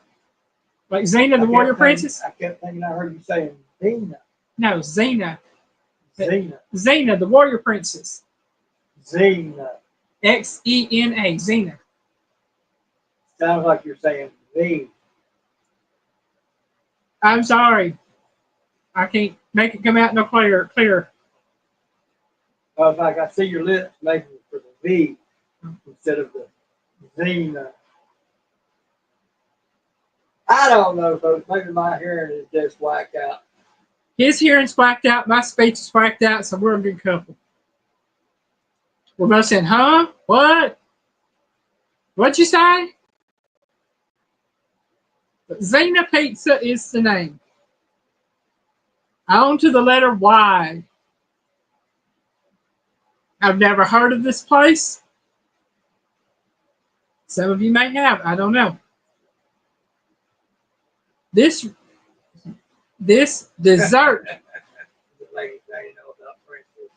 [SPEAKER 1] Like Xena, the warrior princess?
[SPEAKER 2] I kept thinking I heard you saying Xena.
[SPEAKER 1] No, Xena.
[SPEAKER 2] Xena.
[SPEAKER 1] Xena, the warrior princess.
[SPEAKER 2] Xena.
[SPEAKER 1] Xena. Xena.
[SPEAKER 2] Sounds like you're saying V.
[SPEAKER 1] I'm sorry. I can't make it come out no clear.
[SPEAKER 2] In fact, I see your lips making for the V instead of the Xena. I don't know, folks. Maybe my hearing is just whacked out.
[SPEAKER 1] His hearing's whacked out. My speech is whacked out, so we're a good couple. We're both saying, huh? What? What'd you say? Xena Pizza is the name. On to the letter Y. I've never heard of this place. Some of you may have. I don't know. This dessert.
[SPEAKER 2] The lady thing know about princess.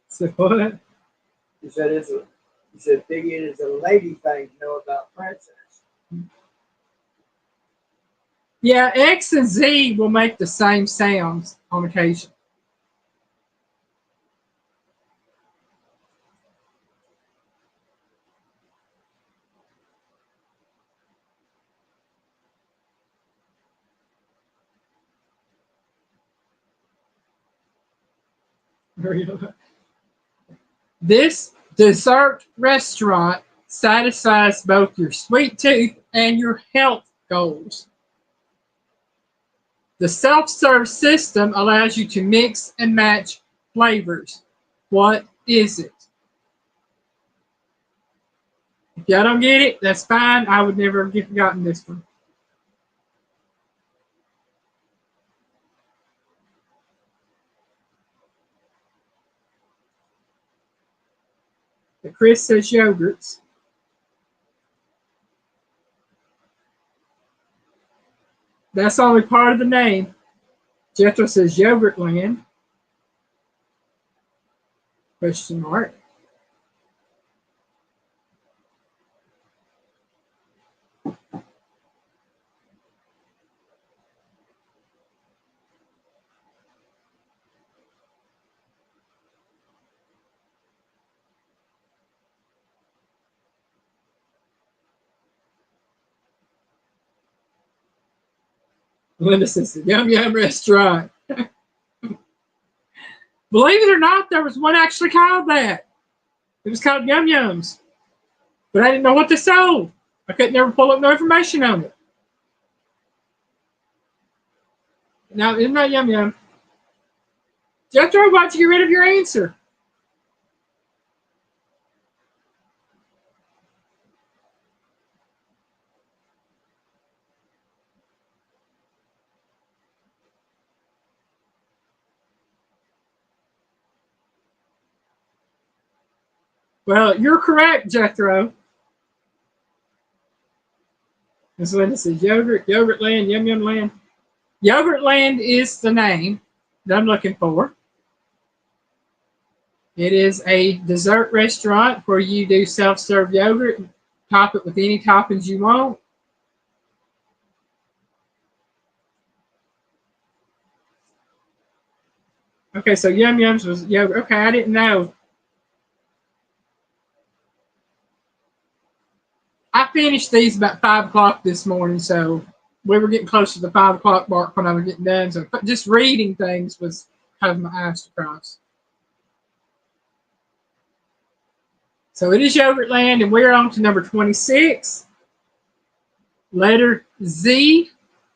[SPEAKER 1] So what?
[SPEAKER 2] He said Piggy, it is a lady thing to know about princess.
[SPEAKER 1] Yeah, X and Z will make the same sounds on occasion. This dessert restaurant satisfies both your sweet tooth and your health goals. The self-serve system allows you to mix and match flavors. What is it? If y'all don't get it, that's fine. I would never have gotten this one. But Chris says yogurts. That's only part of the name. Jethro says yogurt land. Question mark. Linda says the Yum Yum restaurant. Believe it or not, there was one actually called that. It was called Yum Yums. But I didn't know what they sold. I couldn't ever pull up no information on it. Now, it's not Yum Yum. Jethro, why'd you get rid of your answer? Well, you're correct, Jethro. Miss Linda says yogurt, yogurt land, yum yum land. Yogurt land is the name that I'm looking for. It is a dessert restaurant where you do self-serve yogurt and top it with any toppings you want. Okay, so Yum Yums was yogurt. Okay, I didn't know. I finished these about 5 o'clock this morning, so we were getting close to the 5 o'clock mark when I was getting done. So just reading things was having my eyes to cross. So it is Yogurtland, and we're on to number 26. Letter Z,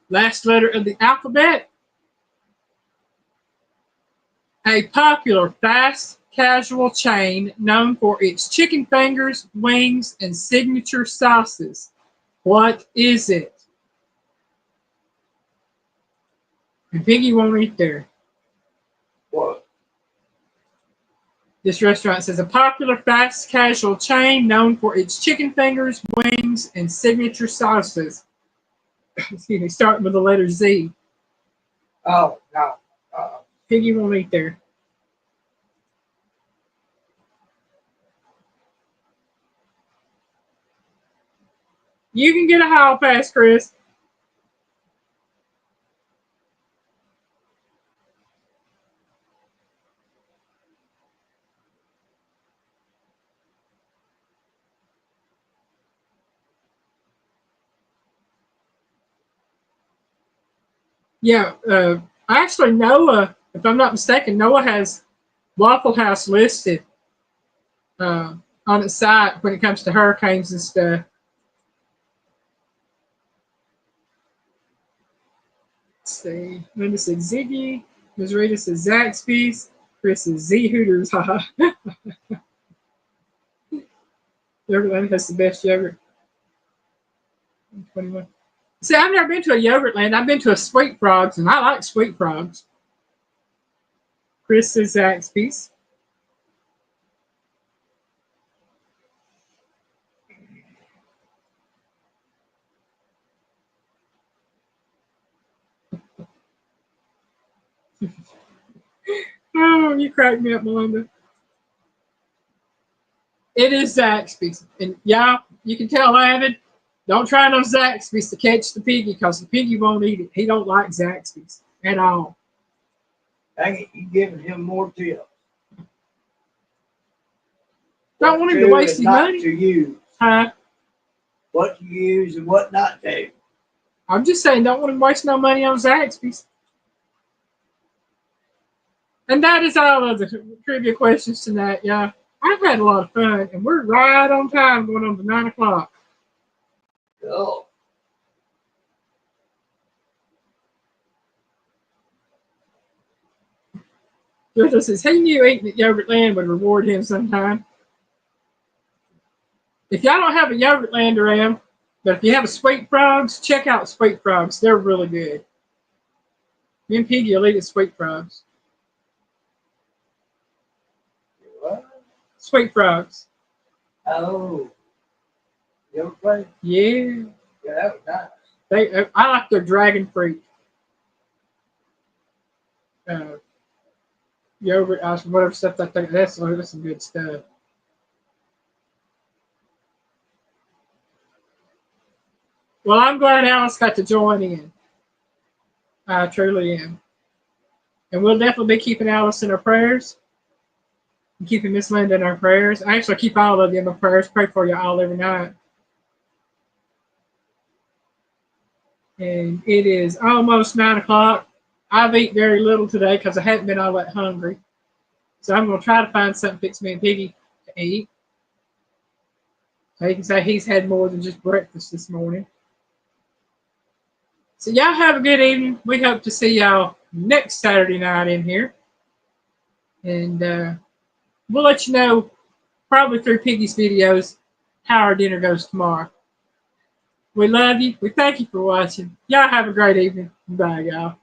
[SPEAKER 1] last letter of the alphabet. A popular fast casual chain known for its chicken fingers, wings, and signature sauces. What is it? And Piggy won't eat there.
[SPEAKER 2] What?
[SPEAKER 1] This restaurant says a popular fast casual chain known for its chicken fingers, wings, and signature sauces. Excuse me, starting with the letter Z.
[SPEAKER 2] Oh, no.
[SPEAKER 1] Piggy won't eat there. You can get a hall pass, Chris. Yeah, actually, Noah, if I'm not mistaken, Noah has Waffle House listed on its site when it comes to hurricanes and stuff. Let's see. Linda said Ziggy. Ms. Rita says Zaxby's. Chris says Z Hooters. Haha. Yogurtland has the best yogurt. 21. See, I've never been to a Yogurtland. I've been to a Sweet Frogs, and I like Sweet Frogs. Chris says Zaxby's. Oh, you cracked me up, Melinda. It is Zaxby's. And yeah, you can tell Avid, don't try no Zaxby's to catch the piggy because the piggy won't eat it. He don't like Zaxby's at all.
[SPEAKER 2] Dang it, you giving him more tips.
[SPEAKER 1] Don't want him to waste his money.
[SPEAKER 2] To use.
[SPEAKER 1] Huh?
[SPEAKER 2] What to use and what not to.
[SPEAKER 1] I'm just saying, don't want him to waste no money on Zaxby's. And that is all of the trivia questions tonight, y'all. I've had a lot of fun, and we're right on time going on to 9 o'clock.
[SPEAKER 2] Cool.
[SPEAKER 1] Joseph says he knew eating at Yogurtland would reward him sometime. If y'all don't have a Yogurtland around, but if you have a Sweet Frogs, check out Sweet Frogs. They're really good. Me and Piggy will eat at Sweet Frogs.
[SPEAKER 2] What?
[SPEAKER 1] Sweet Frogs.
[SPEAKER 2] Oh. You ever played?
[SPEAKER 1] Yeah.
[SPEAKER 2] Yeah, that was nice.
[SPEAKER 1] I like their dragon fruit. Yogurt, whatever stuff that they, that's some good stuff. Well, I'm glad Alice got to join in. I truly am. And we'll definitely be keeping Alice in our prayers. And keeping Miss Linda in our prayers. I actually keep all of you in my prayers. Pray for you all every night. And it is almost 9 o'clock. I've eaten very little today because I haven't been all that hungry. So I'm going to try to find something fix me and Piggy to eat. So you can say he's had more than just breakfast this morning. So y'all have a good evening. We hope to see y'all next Saturday night in here. And we'll let you know, probably through Piggy's videos, how our dinner goes tomorrow. We love you. We thank you for watching. Y'all have a great evening. Bye, y'all.